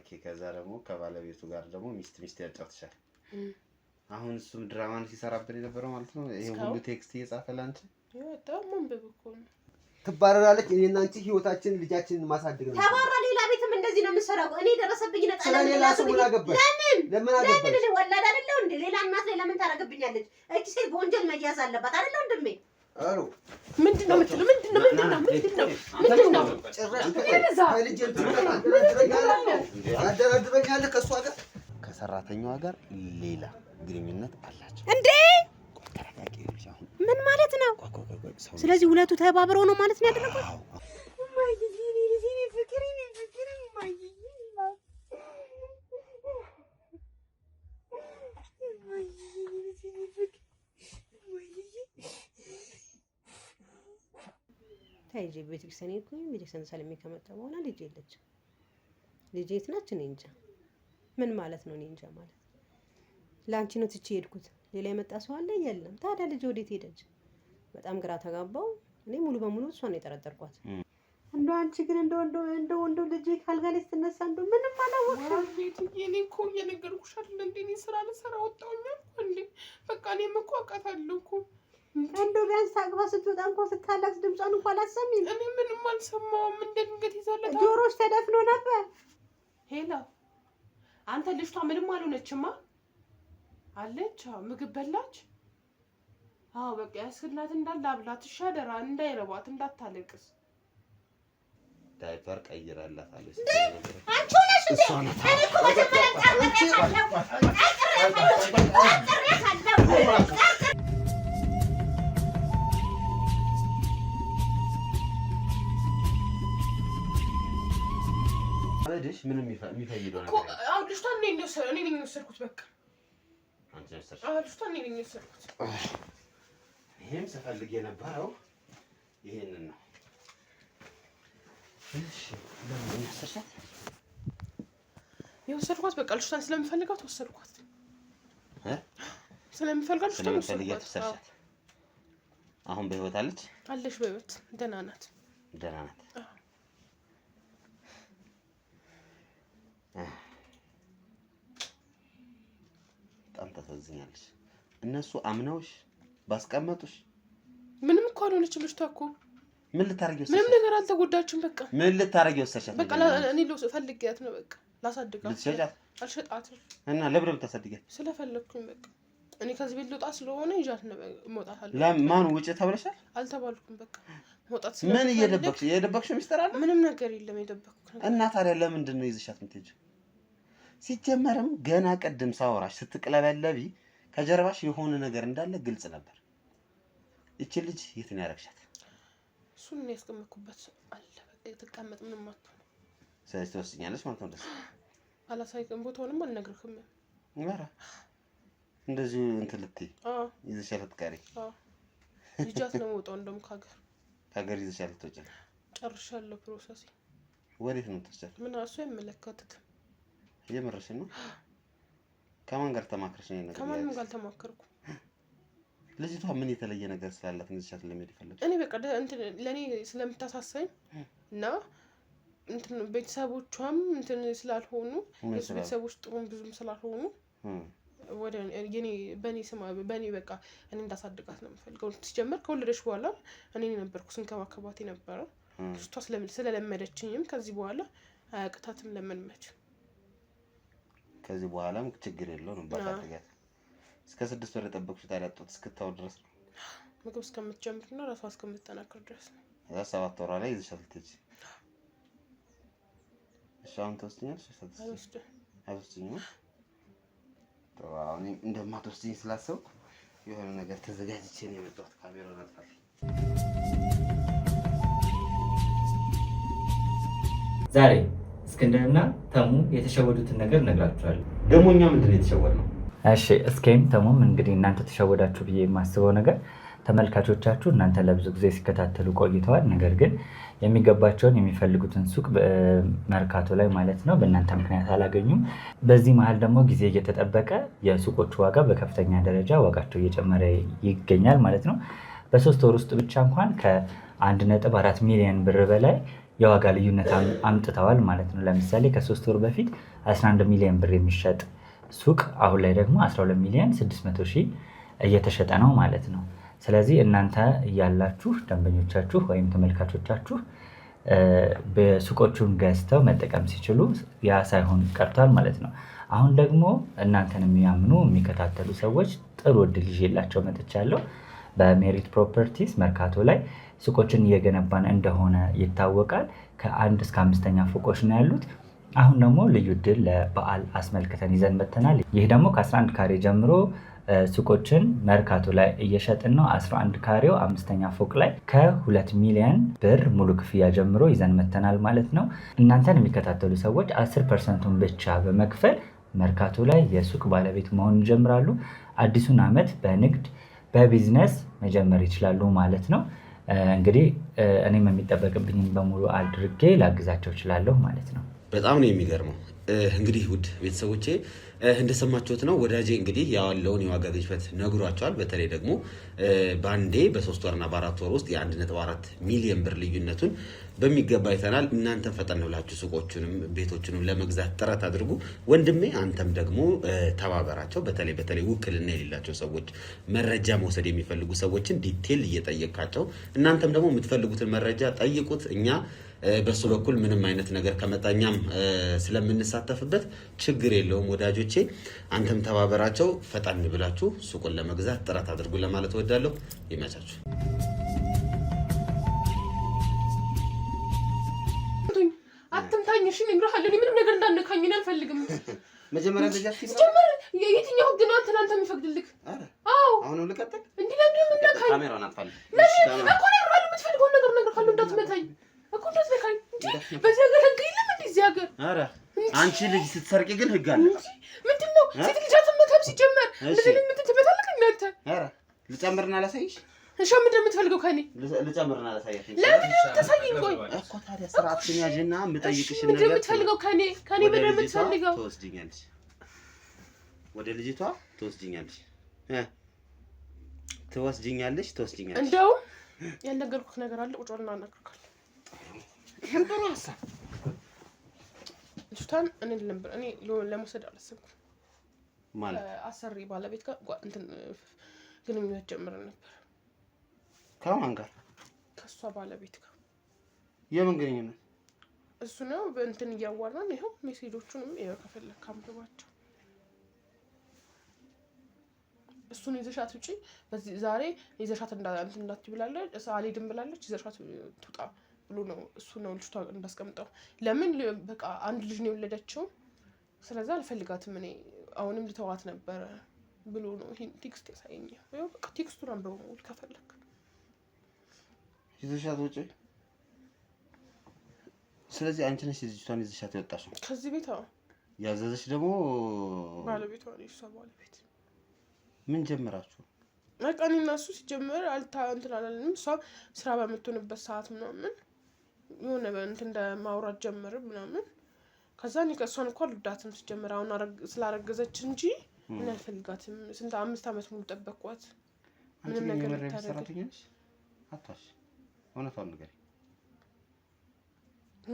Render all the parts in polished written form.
ኦኬ ከዛ ደግሞ ከባለቤቱ ጋር ደግሞ ሚስት ያጫውትሻል አሁን እሱም ድራማን ሲሰራብን የነበረው ማለት ነው ይሄ ሁሉ ቴክስት እየጻፈ ላንቺ በጣም መንበብ እኮ ነው ትባረራለች እኔና አንቺ ህይወታችንን ልጃችንን ማሳደግ ነው ተባራ ሌላ ቤትም እንደዚህ ነው የምሰራው እኔ ደረሰብኝ ነጣላ ሌላ ሰው አገባሽ ለምን አገባሽ ለምን ወላድ አይደለው እንዴ ሌላ እናት ላይ ለምን ታረገብኛለች እቺ ሴት በወንጀል መያዝ አለባት አይደለው እንደሜ አሩ ምንድነው ምትሉ ምንድነው ጭራሽ ከልጅ አደረድረኛለ ከሷ ጋር ከሰራተኛዋ ጋር ሌላ ግንኙነት አላቸው እንዴ ምን ማለት ነው ስለዚህ ሁለቱ ተባብረው ነው ማለት ነው ያደረጉት ታይጂ ቤተክርስቲያን ይኩኝ ቤተክርስቲያን ሰለሜ ከመጣ በኋላ ልጅ የለች ልጅ የት ናች እኔ እንጃ ምን ማለት ነው እኔ እንጃ ማለት ላንቺ ነው ትቼ ሄድኩት ሌላ የመጣ ሰው አለ የለም ታዲያ ልጅ ወዴት ሄደች በጣም ግራ ተጋባው እኔ ሙሉ በሙሉ እሷን የጠረጠርኳት እንደው አንቺ ግን እንደው ልጅ ካልጋ ላይ ስትነሳ እንደው ምንም አላወቅም እኔ እኮ እየነገርኩሽ አይደል እንዴ እኔ ስራ ልሰራ ወጣሁኝ እንዴ በቃ እኔም እኮ አውቃታለሁ እኮ እንደው ቢያንስ ታግባ ስትወጣ እንኳን ስታለቅስ ድምጿን እንኳን አላሰሚም እኔ ምንም አልሰማሁም እንደ ድንገት ይዛለታ ጆሮሽ ተደፍኖ ነበር ሄላ አንተ ልጅቷ ምንም አልሆነችማ አለች ምግብ በላች አዎ በቃ ያስክላት እንዳለ አብላት ሻደራ እንዳይረባት እንዳታለቅስ ዳይፐር ቀይራላታለች አንቺ ነሽ እንዴ እኔ እኮ መጀመሪያ አለሽ ምንም የሚፈይደው ነገር አው ልጅቷ እኔ ነኝ የወሰድኩት በቃ አንቺ ነሽ አው ልጅቷ እኔ ነኝ የወሰድኩት ይሄም ስፈልግ የነበረው ይሄንን ነው እሺ ለምን ያሰርሻት የወሰድኳት በቃ ልጅቷን ስለምፈልጋት ወሰድኳት ስለምፈልጋት ልጅቷን ወሰድኳት አሁን በህይወት አለች በህይወት ደህና ናት በጣም ታሳዝኛለሽ እነሱ አምነውሽ ባስቀመጡሽ ምንም እኮ አልሆነችም ልጅቷ እኮ ምን ልታረጊው ምንም ነገር አልተጎዳችም በቃ ምን ልታረጊው ወሰድሻት በቃ እኔ ፈልጊያት ነው በቃ ላሳድጋት ልትሸጫት አልሸጣትም እና ለብረብ ታሳድጋት ስለፈለኩኝ በቃ እኔ ከዚህ ቤት ልወጣ ስለሆነ ይዣት ነው መውጣት አለ ለማን ውጪ ተብለሻል አልተባልኩም በቃ መውጣት ምን እየደበቅሽ ሚስጥር አለ ምንም ነገር የለም የደበቅኩት ነገር እና ታዲያ ለምንድን ነው ይዘሻት የምትሄጂው ሲጀመርም ገና ቀድም ሳወራሽ ስትቅለበለቢ ከጀርባሽ የሆነ ነገር እንዳለ ግልጽ ነበር እቺ ልጅ የት ነው ያረክሻት እሱን ነው ያስቀመጥኩበት አለ በቃ ተቀመጥ ምንም አትሆን ስለዚህ ተወስኛለሽ ማለት ነው ደስ አላሳይከም ቦታውንም አልነግርህም ማራ እንደዚህ እንትን ልትይ ይዘሻት ትቀሪ ልጅት ነው ወጣው እንደም ካገር ይዘሻት ትወጪ ጨርሻለሁ ፕሮሰስ ወዴት ነው ተስቻት ምን አሱ አይመለከትም የምርሽ ነው ከማን ጋር ተማክረሽ ነው ነገር ከማንም ጋር ተማከርኩ ልጅቷ ምን የተለየ ነገር ስላላት እንዝቻት ለምን ይፈልጋል እኔ በቃ እንትን ለኔ ስለምታሳሰኝ እና እንትን ቤተሰቦቿም እንትን ስላልሆኑ ቤተሰቦች ጥሩም ብዙም ስላልሆኑ ወደ የኔ በኔ በቃ እኔ እንዳሳድጋት ነው የምፈልገው ሲጀመር ከወለደች በኋላ እኔ ነበርኩ ስንከባከባት የነበረ እሷ ስለለመደችኝም ከዚህ በኋላ አያቅታትም ለመልመድ ከዚህ በኋላም ችግር የለውም ባታደርጋት እስከ 6 ወር ተጠብቅሽ ታላጥጥ እስክታው ድረስ ምግብ እስከምትጀምርና ራሷ እስከምትጠናከር ድረስ ያ 7 ወር ላይ ይዘሻል ትጂ ሻውን ተወስኛለሽ አውስተኛ ተዋውኒ እንደማትወስኝ ስላሰብኩ የሆነ ነገር ተዘጋጅቼ ነው የመጣሁት ካሜራውን አጥፋለሁ ዛሬ እስክንድርና ተሙ የተሸወዱትን ነገር ነግራችኋለሁ ደሞኛ ምንድነው የተሸወደው እሺ እስኪም ተሙም እንግዲህ እናንተ ተሸወዳችሁ ብዬ የማስበው ነገር ተመልካቾቻችሁ እናንተ ለብዙ ጊዜ ሲከታተሉ ቆይተዋል ነገር ግን የሚገባቸውን የሚፈልጉትን ሱቅ በመርካቶ ላይ ማለት ነው በእናንተ ምክንያት አላገኙም በዚህ መሃል ደግሞ ጊዜ እየተጠበቀ የሱቆቹ ዋጋ በከፍተኛ ደረጃ ዋጋቸው እየጨመረ ይገኛል ማለት ነው በ3 ወር ውስጥ ብቻ እንኳን ከ1.4 ሚሊዮን ብር በላይ የዋጋ ልዩነት አምጥተዋል ማለት ነው። ለምሳሌ ከ3 ወር በፊት 11 ሚሊዮን ብር የሚሸጥ ሱቅ አሁን ላይ ደግሞ 12 ሚሊዮን 600 ሺህ እየተሸጠ ነው ማለት ነው። ስለዚህ እናንተ እያላችሁ ደንበኞቻችሁ ወይም ተመልካቾቻችሁ በሱቆቹን ገዝተው መጠቀም ሲችሉ ያ ሳይሆን ቀርቷል ማለት ነው። አሁን ደግሞ እናንተን የሚያምኑ የሚከታተሉ ሰዎች ጥሩ እድል ይዤላቸው መጥቻለሁ። በሜሪት ፕሮፐርቲስ መርካቶ ላይ ሱቆችን እየገነባን እንደሆነ ይታወቃል። ከ1 እስከ 5ኛ ፎቆች ነው ያሉት። አሁን ደግሞ ልዩ እድል ለበዓል አስመልክተን ይዘን መጥተናል። ይህ ደግሞ ከ11 ካሬ ጀምሮ ሱቆችን መርካቶ ላይ እየሸጥን ነው። 11 ካሬው 5ኛ ፎቅ ላይ ከ2 ሚሊዮን ብር ሙሉ ክፍያ ጀምሮ ይዘን መጥተናል ማለት ነው። እናንተን የሚከታተሉ ሰዎች 10%ን ብቻ በመክፈል መርካቶ ላይ የሱቅ ባለቤት መሆን ይጀምራሉ። አዲሱን ዓመት በንግድ በቢዝነስ መጀመር ይችላሉ ማለት ነው። እንግዲህ እኔም የሚጠበቅብኝን በሙሉ አድርጌ ላግዛቸው እችላለሁ ማለት ነው። በጣም ነው የሚገርመው። እንግዲህ ውድ ቤተሰቦቼ እንደሰማችሁት ነው ወዳጄ እንግዲህ ያለውን የዋጋ ግሽበት ነግሯቸዋል። በተለይ ደግሞ በአንዴ በ3 ወርና በ4 ወር ውስጥ የ1.4 ሚሊዮን ብር ልዩነቱን በሚገባ አይተናል። እናንተም ፈጠን ብላችሁ ሱቆቹንም ቤቶቹንም ለመግዛት ጥረት አድርጉ። ወንድሜ አንተም ደግሞ ተባበራቸው። በተለይ ውክልና የሌላቸው ሰዎች መረጃ መውሰድ የሚፈልጉ ሰዎችን ዲቴል እየጠየቃቸው እናንተም ደግሞ የምትፈልጉትን መረጃ ጠይቁት። እኛ በሱ በኩል ምንም አይነት ነገር ከመጣኛም ስለምንሳተፍበት ችግር የለውም ወዳጆቼ። አንተም ተባበራቸው። ፈጣን ብላችሁ ሱቁን ለመግዛት ጥረት አድርጉ ለማለት እወዳለሁ። ይመቻችሁ። አትምታኝ እሺ። እነግርሃለሁ ምንም ነገር እንዳነካኝ አልፈልግም። መጀመሪያ እንደዚህ አትይዝ ጀመር። የትኛው ህግ ነው አንተ የሚፈቅድልህ? አዎ አሁን ልቀጥል እንዴ? ለምን እንደካኝ ካሜራውን አጥፋልኝ እኮ ነው ያለው። የምትፈልገውን ነገር እነግርሃለሁ። እንዳትመታኝ እኮ እንዳትመታኝ እንዴ። በዚህ ሀገር ህግ የለም እንዴ? እዚህ ሀገር ኧረ አንቺ ልጅ ስትሰርቂ ግን ህግ አለ። ምንድነው? ሴት ልጅ አትመታም ሲጀመር። ለምን ትመታለህ እናንተ? ኧረ ልጨምርና ላሳይሽ። እሺ ምንድን ነው የምትፈልገው ከኔ? ልጨምርና ላሳይሽ። ለምን ተሳይኝ? ቆይ እኮ ታዲያ ስርዓትሽን ያዥና የምጠይቅሽ ነገር ምንድን ነው የምትፈልገው ከኔ? ምንድን ነው የምትፈልገው? ትወስጂኛለሽ፣ ወደ ልጅቷ ትወስጂኛለሽ፣ ትወስጂኛለሽ። እንደውም ያልነገርኩህ ነገር አለ። ቁጭ ብለን እናናግርካለን። ይሄን ጥሩ ሀሳብ። ልጅቷን እኔ ለመውሰድ አላሰብኩም። ማለት አሰሪ ባለቤት ጋር እንትን ግንኙነት ጀምረን ነበር። ከማን ጋር? ከሷ ባለቤት ጋር። የምን ግንኙነት? እሱ ነው በእንትን እያዋራን። ይኸው ሜሴጆቹንም ከፈለክ አንብባቸው። እሱን ይዘሻት ውጪ። በዚህ ዛሬ ይዘሻት እንዳትብላለች አልሄድም ብላለች። ይዘሻት ትውጣ ብሎ ነው እሱ ነው ልጅቷ እንዳስቀምጠው። ለምን በቃ አንድ ልጅ ነው የወለደችው። ስለዚህ አልፈልጋትም እኔ አሁንም ልተዋት ነበረ ብሎ ነው ይሄን ቴክስት ያሳየኝ። ይኸው በቃ ቴክስቱን አንብበው ከፈለክ ይዘሻት ውጪ። ስለዚህ አንቺ ነሽ ልጅቷን ይዘሻት የወጣሽው ከዚህ ቤት? አዎ። ያዘዘሽ ደግሞ ባለቤቷ ነው። እሷ ባለቤት ምን ጀመራችሁ? በቃ እኔና እሱ ሲጀመር እንትን አላለንም። እሷ ስራ በምትሆንበት ሰዓት ምናምን የሆነ እንትን እንደማውራት ጀመርን ምናምን። ከዛ እኔ ከእሷን እኮ አልወዳትም ሲጀመር። አሁን ስላረገዘች እንጂ እኔ አልፈልጋትም። 5 ዓመት ሙሉ ጠበቅኳት። ምንም ነገር ልታደርግ አታሽ እውነቷን ንገሪኝ።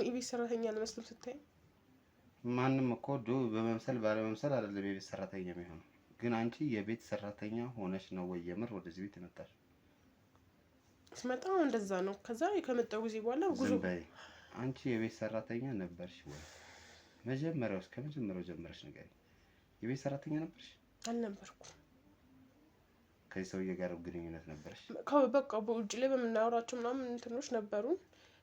የቤት ሰራተኛ አልመስልም ስታይ? ማንም እኮ በመምሰል ባለመምሰል አይደለም የቤት ሰራተኛ የሚሆነው። ግን አንቺ የቤት ሰራተኛ ሆነሽ ነው ወይ የምር ወደዚህ ቤት የመጣሽ? ስመጣ እንደዛ ነው። ከዛ ከመጣው ጊዜ በኋላ ጉዞ አንቺ የቤት ሰራተኛ ነበርሽ ወይ? ከመጀመሪያው ጀምረሽ ንገሪኝ። የቤት ሰራተኛ ነበርሽ? አልነበርኩም። ከዚህ ሰውዬ ጋር ግንኙነት ነበርሽ? በቃ በውጭ ላይ በምናወራቸው ምናምን እንትኖች ነበሩ።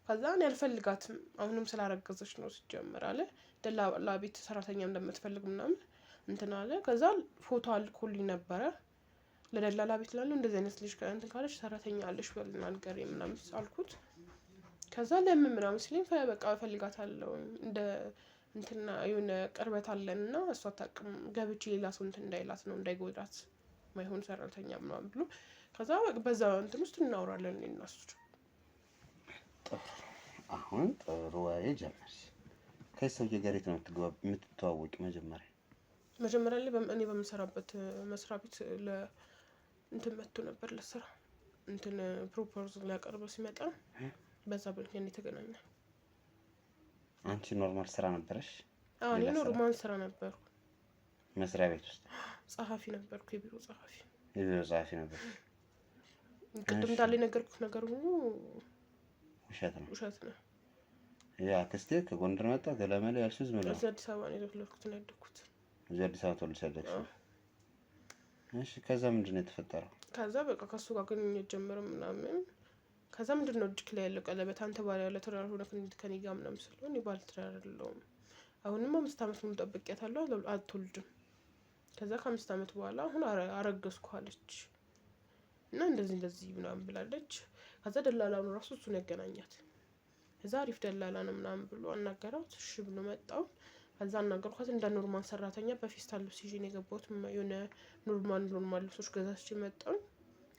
ከዛ እኔ አልፈልጋትም አሁንም ስላረገዘች ነው ሲጀመር አለ። ደላላ ቤት ሰራተኛ እንደምትፈልግ ምናምን እንትን አለ። ከዛ ፎቶ አልኮልኝ ነበረ ለደላላ ቤት ላለው እንደዚህ አይነት ልጅ እንትን ካለች ሰራተኛ አለሽ በልና ንገሪ ምናምን አልኩት። ከዛ ለምን ምናምን ሲለኝ በቃ እፈልጋታለሁ እንደ እንትና የሆነ ቅርበት አለንና እሷ አታውቅም ገብቼ ሌላ ሰው እንትን እንዳይላት ነው እንዳይጎዳት ማይሆን ሰራተኛ ምናምን ብሎ ከዛ በዛ እንትን ውስጥ እናወራለን እኔ እና እሱ። አሁን ጥሩ ወይ ጀመርሽ። ከሰውዬ ጋር የት ነው የምትተዋወቂ? መጀመሪያ ላይ እኔ በምሰራበት መስሪያ ቤት እንትን መጥቶ ነበር ለስራ እንትን ፕሮፖዛል ሊያቀርብ ሲመጣ በዛ ብለን የተገናኘን። አንቺ ኖርማል ስራ ነበረሽ? አዎ እኔ ኖርማል ስራ ነበርኩ። መስሪያ ቤት ውስጥ ጸሐፊ ነበርኩ። የቢሮ ጸሐፊ ነበር። ቅድም እንዳለ የነገርኩት ነገር ሁሉ ውሸት ነው። ያ አክስቴ ከጎንደር መጣ ገለመለ ያልሽው ዝም ብሎ? እዚህ አዲስ አበባ ነው የተወለድኩት ነው ያደግኩት። እዚህ አዲስ አበባ ተወልደሽ ያደግሽው? እሺ ከዛ ምንድን ነው የተፈጠረው? ከዛ በቃ ከሱ ጋር ግንኙነት ጀመረ ምናምን። ከዛ ምንድን ነው እጅክ ላይ ያለው ቀለበት አንተ ባል ያለ ትዳር ሆነ ከኔ ጋር ምናምን ስለሆነ ባል ትዳር አይደለሁም። አሁንም 5 ዓመት ሙሉ ጠብቄያታለሁ አትወልድም። ከዛ ከ5 ዓመት በኋላ አሁን አረገዝኩ አለች እና እንደዚህ ምናምን ብላለች። ከዛ ደላላው ራሱ እሱን ያገናኛት። ከዛ አሪፍ ደላላ ነው ምናምን ብሎ አናገራት። እሺ ብሎ መጣው። ከዛ አናገርኳት እንደ ኖርማል ሰራተኛ በፌስታል ልብስ ይዤ ነው የገባሁት። የሆነ ኖርማል ልብሶች ገዛች መጣው።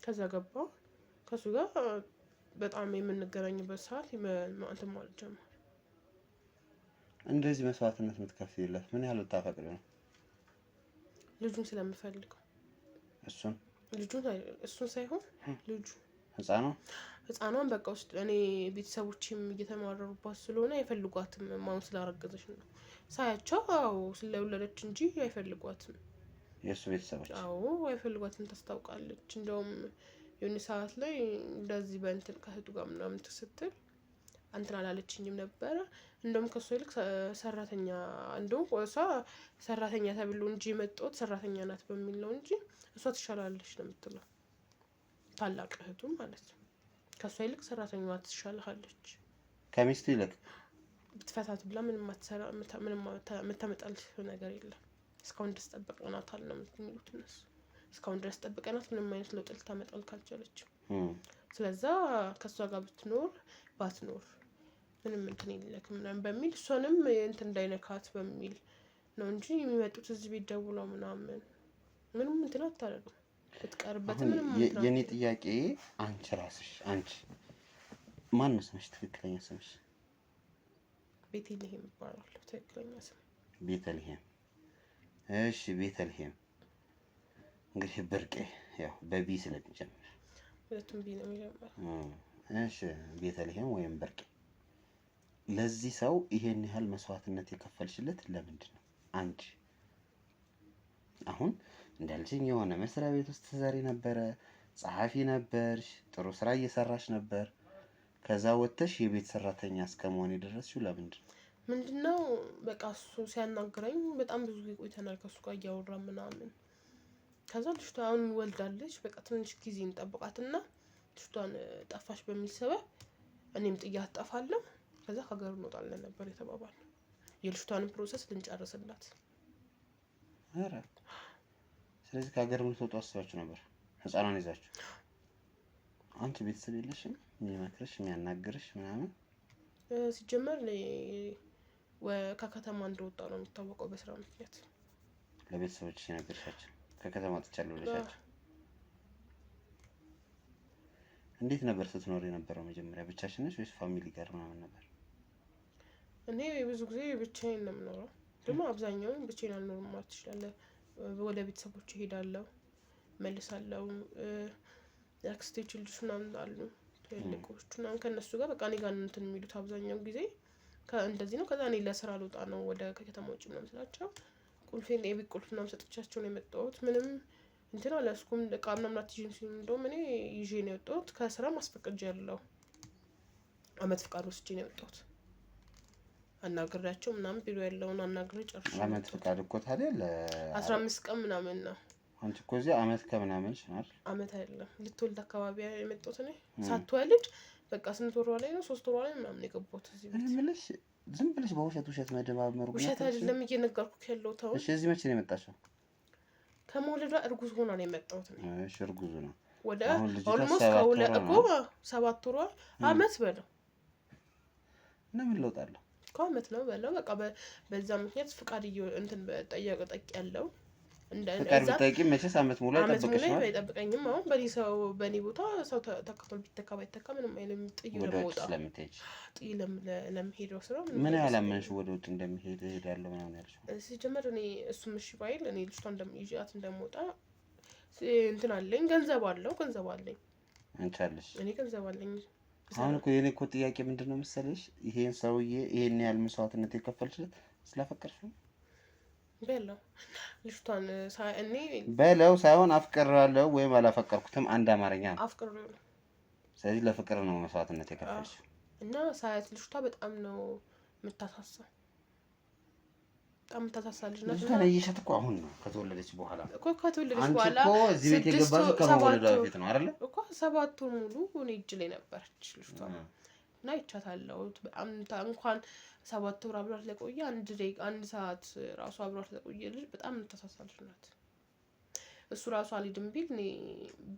ከዛ ገባሁ ከሱ ጋር በጣም የምንገናኝበት ሰዓት እንትን ማለት ጀመረ። እንደዚህ መስዋዕትነት የምትከፍይለት ምን ያህል ታፈቅሪ ነው? ልጁን ስለምፈልገው። እሱን ሳይሆን ልጁ ህፃኗን በቃ ውስጥ እኔ ቤተሰቦችም እየተማረሩባት ስለሆነ አይፈልጓትም። ማውን ስላረገዘች ነው ሳያቸው። አዎ ስለወለደች እንጂ አይፈልጓትም። የእሱ ቤተሰቦች አይፈልጓትም። ታስታውቃለች። እንደውም የሆነ ሰዓት ላይ እንደዚህ በእንትን ከእህቱ ጋር ምናምን ስትል እንትን አላለችኝም ነበረ። እንደውም ከሱ ይልቅ ሰራተኛ እንደውም እሷ ሰራተኛ ተብሎ እንጂ የመጣሁት ሰራተኛ ናት በሚል ነው እንጂ እሷ ትሻላለች ነው የምትለው። ታላቅ እህቱ ማለት ነው። ከሷ ይልቅ ሰራተኛዋ ትሻላለች። ከሚስቱ ይልቅ ብትፈታት ብላ ምንም አትሰራ ምንም የምታመጣልሽ ነገር የለም። እስካሁን ድረስ ጠብቀናታል ነው የሚሉት እነሱ። እስካሁን ድረስ ጠብቀናት ምንም አይነት ለውጥ ልታመጣል ካልቻለች። ስለዛ ከሷ ጋር ባትኖር ምንም እንትን የለክም ምናምን በሚል እሷንም እንትን እንዳይነካት በሚል ነው እንጂ የሚመጡት እዚህ ቤት ደውለው ምናምን ምንም እንትን አታደርግም። ብትቀርበት ምንም የኔ ጥያቄ አንቺ ራስሽ ማን ነው ስምሽ? ትክክለኛ ስምሽ? ቤተልሔም ይባላል ትክክለኛ ስም ቤተልሔም። እሺ ቤተልሔም እንግዲህ ብርቄ ያው በቢ ስለሚጀምር ሁለቱም ቢ ነው የሚጀምረው። እሺ ቤተልሔም ወይም ብርቄ ለዚህ ሰው ይሄን ያህል መስዋዕትነት የከፈልሽለት ለምንድን ነው? አንቺ አሁን እንዳልሽኝ የሆነ መስሪያ ቤት ውስጥ ትሰሪ ነበረ፣ ጸሐፊ ነበርሽ፣ ጥሩ ስራ እየሰራሽ ነበር። ከዛ ወጥተሽ የቤት ሰራተኛ እስከመሆን የደረስሽው ለምንድን ነው? ምንድነው በቃ እሱ ሲያናግረኝ በጣም ብዙ ጊዜ ቆይተናል ከሱ ጋር እያወራ ምናምን። ከዛ ልጅቷ አሁን ወልዳለች። በቃ ትንሽ ጊዜ እንጠብቃትና ልጅቷን ጠፋሽ በሚል ሰበብ እኔም ጥያት ጠፋለሁ። ከዛ ከሀገር እንወጣለን ነበር የተባባልነው። የልጅቷን ፕሮሰስ ልንጨርስላት። አረ ስለዚህ ከሀገር ልትወጡ አስባችሁ ነበር ህፃኗን ይዛችሁ? አንቺ ቤተሰብ የለሽም የሚመክርሽ የሚያናግርሽ ምናምን? ሲጀመር ከከተማ እንደወጣ ነው የሚታወቀው በስራ ምክንያት። ለቤተሰቦችሽ የነገርሻቸው ከከተማ ወጥቻለሁ ብለሻቸው? እንዴት ነበር ስትኖር የነበረው? መጀመሪያ ብቻሽን ነሽ ወይስ ፋሚሊ ጋር ምናምን ነበር? እኔ ብዙ ጊዜ ብቻዬን ነው የምኖረው። ደግሞ አብዛኛውን ብቻዬን አልኖርም ማለት ትችላለህ። ወደ ቤተሰቦች እሄዳለሁ፣ መልሳለሁ። አክስቶች ልጆች ምናምን አሉ ትልልቆች ምናምን ከእነሱ ጋር በቃ እኔ ጋር እንትን የሚሉት አብዛኛው ጊዜ እንደዚህ ነው። ከዛ እኔ ለስራ ልወጣ ነው ወደ ከተማ ውጭ ምናምን ስላቸው ቁልፌን የቤት ቁልፍ ምናምን ሰጥቻቸው ነው የመጣሁት። ምንም እንትን አላስኩም። እቃ ምናምን አትይዥም ሲሉ እንደውም እኔ ይዤ ነው የወጣሁት። ከስራ ማስፈቀጃለሁ። አመት ፍቃድ ወስጄ ነው የወጣሁት። አናግሬያቸው ምናምን ቢሮ ያለውን አናግሬ ጨርሼ። አመት ፍቃድ እኮ ታዲያ 15 ቀን ምናምን ነው። አንቺ እኮ እዚህ አመት ከምናምን ይችላል። አመት አይደለም ልትወልድ አካባቢ የመጣሁት እኔ። ሳትወልድ በቃ ስንት ወሯ ላይ ነው? 3 ወሯ ላይ ምናምን የገባሁት እዚህ ቤት። ምንሽ ዝም ብለሽ በውሸት መደባመሩ? ውሸት አይደለም እየነገርኩህ ያለው ተው። እሺ እዚህ መቼ ነው የመጣሽው? ከመውለዷ እርጉዝ ሆና ነው የመጣሁት እኔ። እሺ እርጉዝ ነው ወደ ኦልሞስት ከሁለት እኮ 7 ወሯ አመት በለው። እና ምን ለውጥ አለው? አመት ነው በለው። በቃ በዛ ምክንያት ፍቃድ እንትን ጠየቅ ያለው ፍቃድ ብትጠይቂ መቼስ አመት ሙሉ አይጠብቅሽ ነው? አይጠብቀኝም። አሁን በኔ ቦታ ሰው ተከትሎ ቢተካ ባይተካ ምንም አይልም። ጥዩ ለመውጣ ስለምትሄጂ ጥዩ ለምሄደው ስራ ምን ያህል አመንሽ ወደ ውጭ እንደምሄድ እሄዳለሁ ምናምን ያልሽው? ሲጀመር እኔ እሱም እሺ ባይል እኔ ልጅቷ እንደምይዣት እንደምወጣ እንትን አለኝ። ገንዘብ አለኝ። አንቺ አለሽ? እኔ ገንዘብ አለኝ። አሁን እኮ የኔ እኮ ጥያቄ ምንድን ነው መሰለሽ ይሄን ሰውዬ ይሄን ያህል መስዋዕትነት የከፈልሽለት ስላፈቀርሽ ነው በለው ልጅቷን እኔ በለው ሳይሆን አፍቅራለሁ ወይም አላፈቀርኩትም አንድ አማርኛ ነው አፍቅራለሁ ስለዚህ ለፍቅር ነው መስዋዕትነት የከፈልሽ እና ሳያት ልጅቷ በጣም ነው የምታሳሳው በጣም ታሳሳለች ነው ልጅቷ ለይሸት እኮ አሁን ነው ከተወለደች በኋላ እኮ ከተወለደች በኋላ አንቺ እኮ እዚህ ቤት የገባሽው ከመወለዷ በፊት ነው አይደል እኮ 7 ወር ሙሉ እኔ እጅ ላይ ነበረች ልጅቷ እና ይቻታለው እንኳን 7 ወር አብሯት ለቆየ አንድ ሰዓት ራሱ አብሯት ለቆየ ልጅ በጣም ታሳሳለች ናት እሱ ራሱ አልሄድም ቢል እኔ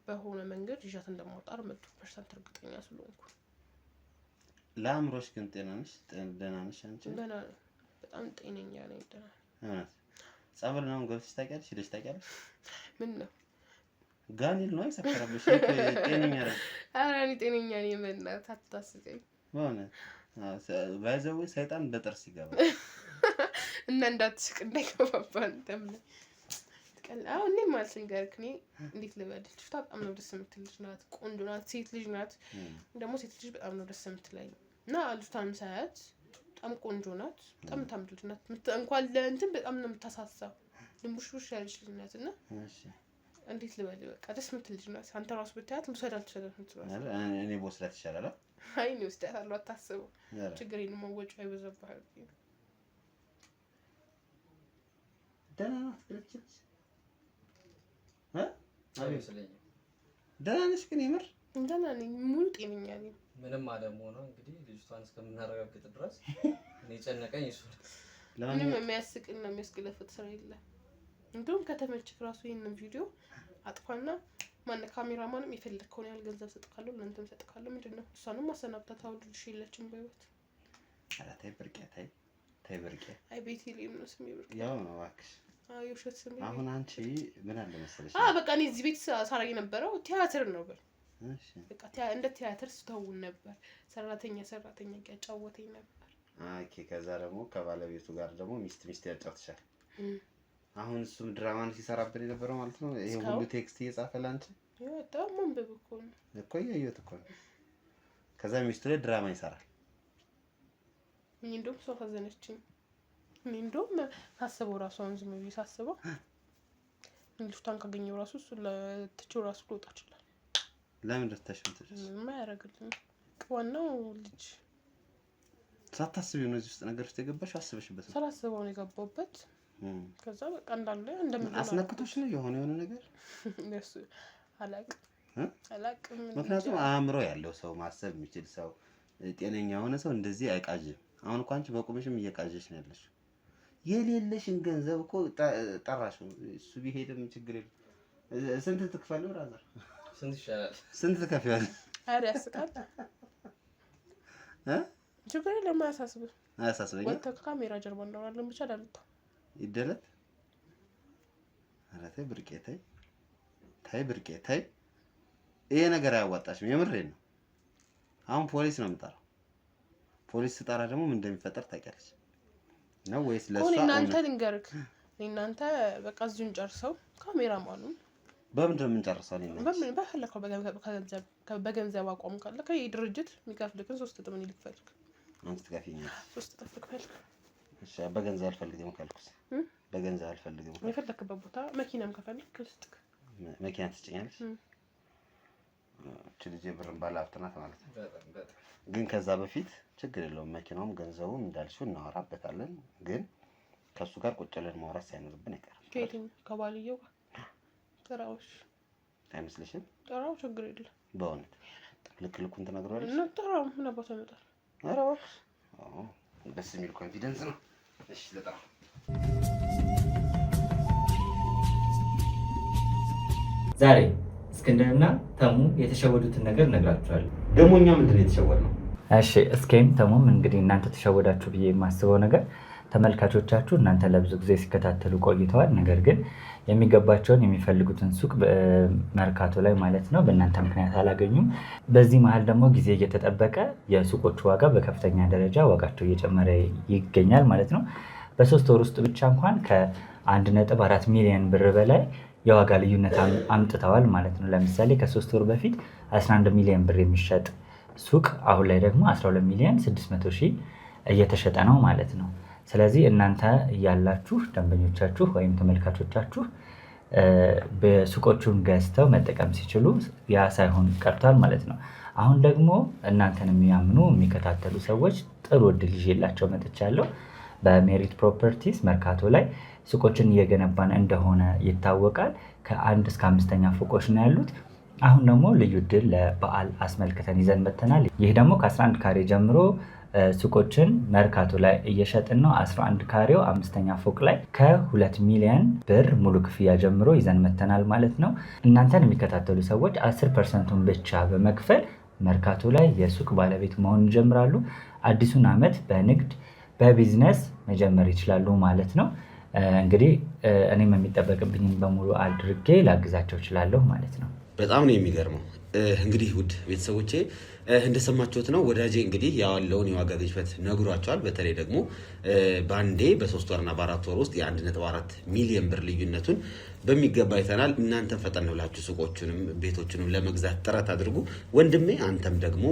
በሆነ መንገድ ይዣት እንደማወጣ 100% እርግጠኛ ስለሆንኩ ለአእምሮሽ ግን ደህና ነሽ አንቺ ደህና በጣም ጤነኛ ነኝ ደህና ጸበል ነው ገብተሽ ታውቂያለሽ ሄደሽ ታውቂያለሽ ምን ነው ጋኒል ነው አይሰከረብሽ ጤነኛ ነኝ ኧረ እኔ ጤነኛ ነኝ በእናትህ አታስቀኝ በእውነት ባይዘው ሰይጣን በጥርስ ይገባል እና እንዳትስቅ እንዳይገባባን ተምነ አሁን እኔ ማለት ልንገርክ እኔ እንዴት ልበልሽ በጣም ነው ደስ የምትል ልጅ ናት ቆንጆ ናት ሴት ልጅ ናት ደግሞ ሴት ልጅ በጣም ነው ደስ የምትለኝ እና ልጅቷን ሳያት በጣም ቆንጆ ናት በጣም ታምር ናት እንኳን ለእንትን በጣም ነው የምታሳሳው ድንቡሽቡሽ ያለች ልጅ ናት እና እሺ እንዴት ልበል በቃ ደስ የምትል ልጅ ናት አንተ ራሱ ብታያት ልውሰዳት ትችላለህ እኔ በወስዳት ይሻላል አይ እኔ ወስዳታለሁ አታስበው ችግር የለም መወጫው አይበዛብህ ደህና ናት ብለችሽ ደህና ነሽ ግን የምር ደህና ነኝ ሙሉ ጤነኛ ነኝ ምንም አለመሆኗ እንግዲህ ልጅቷን እስከምናረጋግጥ ድረስ እኔ ጨነቀኝ እሱ ምንም የሚያስቅና የሚያስገለፍጥ ስራ የለም እንደውም ከተመቸክ ራሱ ይሄንን ቪዲዮ አጥፋና ማን ካሜራማንም የፈለከውን ያህል ገንዘብ ሰጥካለሁ ለእንተም ሰጥካለሁ ምንድነው እሷንም ማሰናብታት አውልልሽ የለችም በህይወት ኧረ ተይ ብርቄ ተይ ብርቄ አይ ቤቴ ላይ ነው ስሜ ብርቄ ያው ነው እባክሽ የውሸት ስሜ አሁን አንቺ ምን አለ መሰለሽ በቃ እኔ እዚህ ቤት ሳራ የነበረው ቲያትር ነው እሺ በቃ እንደ ቲያትር ስተውን ነበር ሰራተኛ ያጫወተኝ ነበር ኦኬ ከዛ ደግሞ ከባለቤቱ ጋር ደግሞ ሚስት ያጫውትሻል አሁን እሱም ድራማን ሲሰራብን የነበረው ማለት ነው ይሄ ሁሉ ቴክስት እየጻፈ ላንቺ በጣም መንበብ እኮ ያየሁት እኮ ከዛ ሚስቱ ላይ ድራማ ይሰራል እኔ እንደውም ሰው ፈዘነችኝ እኔ እንደውም ሳስበው ራሱ አሁን ዝም ብዬ ሳስበው ልጅቷን ካገኘው ራሱ እሱ ለትቼው ራሱ ልወጣ ይችላል ለምን ደስተሽምትሽ የማያደርግልኝ ዋናው ልጅ ሳታስቢው ነው እዚህ ውስጥ ነገር ውስጥ የገባሽው አስበሽበት ነው ሳላስበው ነው የገባሁበት ከዛ በቃ እንዳለ እንደምን አስነክቶሽ ነው የሆነ ነገር እሱ አላቅም ምክንያቱም አእምሮ ያለው ሰው ማሰብ የሚችል ሰው ጤነኛ የሆነ ሰው እንደዚህ አይቃዥም አሁን እኮ አንቺ በቁምሽም እየቃዠሽ ነው ያለሽው የሌለሽን ገንዘብ እኮ ጠራሽ እሱ ቢሄድም ችግር የለም ስንት ትከፍያለሽ ብራዘር ስንት ይሻላል ስንት ትከፍያለሽ አረ ያስቃል ችግር የለም አያሳስብም ወጥቶ ካሜራ ጀርባ እንዳወራለን ብቻ ዳልታ ይደለት አረ ተይ ብርቄ ተይ ብርቄ ተይ ይሄ ነገር አያዋጣሽም የምሬን ነው አሁን ፖሊስ ነው የምጠራው ፖሊስ ስጠራ ደግሞ ምን እንደሚፈጠር ታውቂያለሽ ነው ወይስ ለሷ እናንተ ልንገርክ እናንተ በቃ እዚሁን ጨርሰው ካሜራማኑ በምንድን ነው የምንጨርሰው ነው በምን በፈለከው በገንዘብ አቋም ካለ ከድርጅት የሚከፍልክን 3 እጥፍ ነው ይልክፈልክ አንተ ትከፍይኛለሽ 3 እጥፍ ልክፈልክ እሺ በገንዘብ አልፈልግም ካልኩስ በገንዘብ አልፈልግም የፈለክበት ቦታ መኪናም ከፈልክ ልስጥክ መኪና ትጭኛለሽ ልጅ ብርን ባለሀብት ናት ማለት ነው ግን ከዛ በፊት ችግር የለውም መኪናውም ገንዘቡም እንዳልሽው እናወራበታለን ግን ከሱ ጋር ቁጭ ብለን ማውራት ሳይኖርብን አይቀርም ከየትኛው ከባልየው ጋር ጥራውሽ አይመስልሽም ጥራው ችግር የለም በእውነት ልኩን ትነግረዋለሽ እና ጥራው ምን አባቱ ያመጣል ኧረ እባክሽ ደስ የሚል ኮንፊደንስ ነው እሺ ልጥራው ዛሬ እስክንድርና ተሙ የተሸወዱትን ነገር እነግራችኋለሁ። ደግሞ እኛ ምንድን ነው የተሸወድነው? እሺ እስኬም ተሙም እንግዲህ እናንተ ተሸወዳችሁ ብዬ የማስበው ነገር ተመልካቾቻችሁ እናንተ ለብዙ ጊዜ ሲከታተሉ ቆይተዋል። ነገር ግን የሚገባቸውን የሚፈልጉትን ሱቅ መርካቶ ላይ ማለት ነው በእናንተ ምክንያት አላገኙም። በዚህ መሀል ደግሞ ጊዜ እየተጠበቀ የሱቆቹ ዋጋ በከፍተኛ ደረጃ ዋጋቸው እየጨመረ ይገኛል ማለት ነው። በ3 ወር ውስጥ ብቻ እንኳን ከ1.4 ሚሊዮን ብር በላይ የዋጋ ልዩነት አምጥተዋል ማለት ነው። ለምሳሌ ከ3 ወር በፊት 11 ሚሊዮን ብር የሚሸጥ ሱቅ አሁን ላይ ደግሞ 12 ሚሊዮን 600 ሺህ እየተሸጠ ነው ማለት ነው። ስለዚህ እናንተ እያላችሁ ደንበኞቻችሁ ወይም ተመልካቾቻችሁ በሱቆቹን ገዝተው መጠቀም ሲችሉ ያ ሳይሆን ቀርቷል ማለት ነው። አሁን ደግሞ እናንተን የሚያምኑ የሚከታተሉ ሰዎች ጥሩ እድል ይዤላቸው መጥቻለሁ። በሜሪት ፕሮፐርቲስ መርካቶ ላይ ሱቆችን እየገነባን እንደሆነ ይታወቃል። ከ1 እስከ 5ኛ ፎቆች ነው ያሉት። አሁን ደግሞ ልዩ እድል ለበዓል አስመልክተን ይዘን መጥተናል። ይህ ደግሞ ከ11 ካሬ ጀምሮ ሱቆችን መርካቶ ላይ እየሸጥን ነው። 11 ካሬው 5ኛ ፎቅ ላይ ከ2 ሚሊዮን ብር ሙሉ ክፍያ ጀምሮ ይዘን መጥተናል ማለት ነው። እናንተን የሚከታተሉ ሰዎች 10%ን ብቻ በመክፈል መርካቶ ላይ የሱቅ ባለቤት መሆን ይጀምራሉ። አዲሱን ዓመት በንግድ በቢዝነስ መጀመር ይችላሉ ማለት ነው። እንግዲህ እኔም የሚጠበቅብኝን በሙሉ አድርጌ ላግዛቸው እችላለሁ ማለት ነው። በጣም ነው የሚገርመው። እንግዲህ ውድ ቤተሰቦቼ እንደሰማችሁት ነው ወዳጄ እንግዲህ ያለውን የዋጋ ግሽበት ነግሯቸዋል። በተለይ ደግሞ በአንዴ በ3 ወርና በ4 ወር ውስጥ የ1.4 ሚሊዮን ብር ልዩነቱን በሚገባ አይተናል። እናንተም ፈጠን ብላችሁ ሱቆቹንም ቤቶቹንም ለመግዛት ጥረት አድርጉ። ወንድሜ አንተም ደግሞ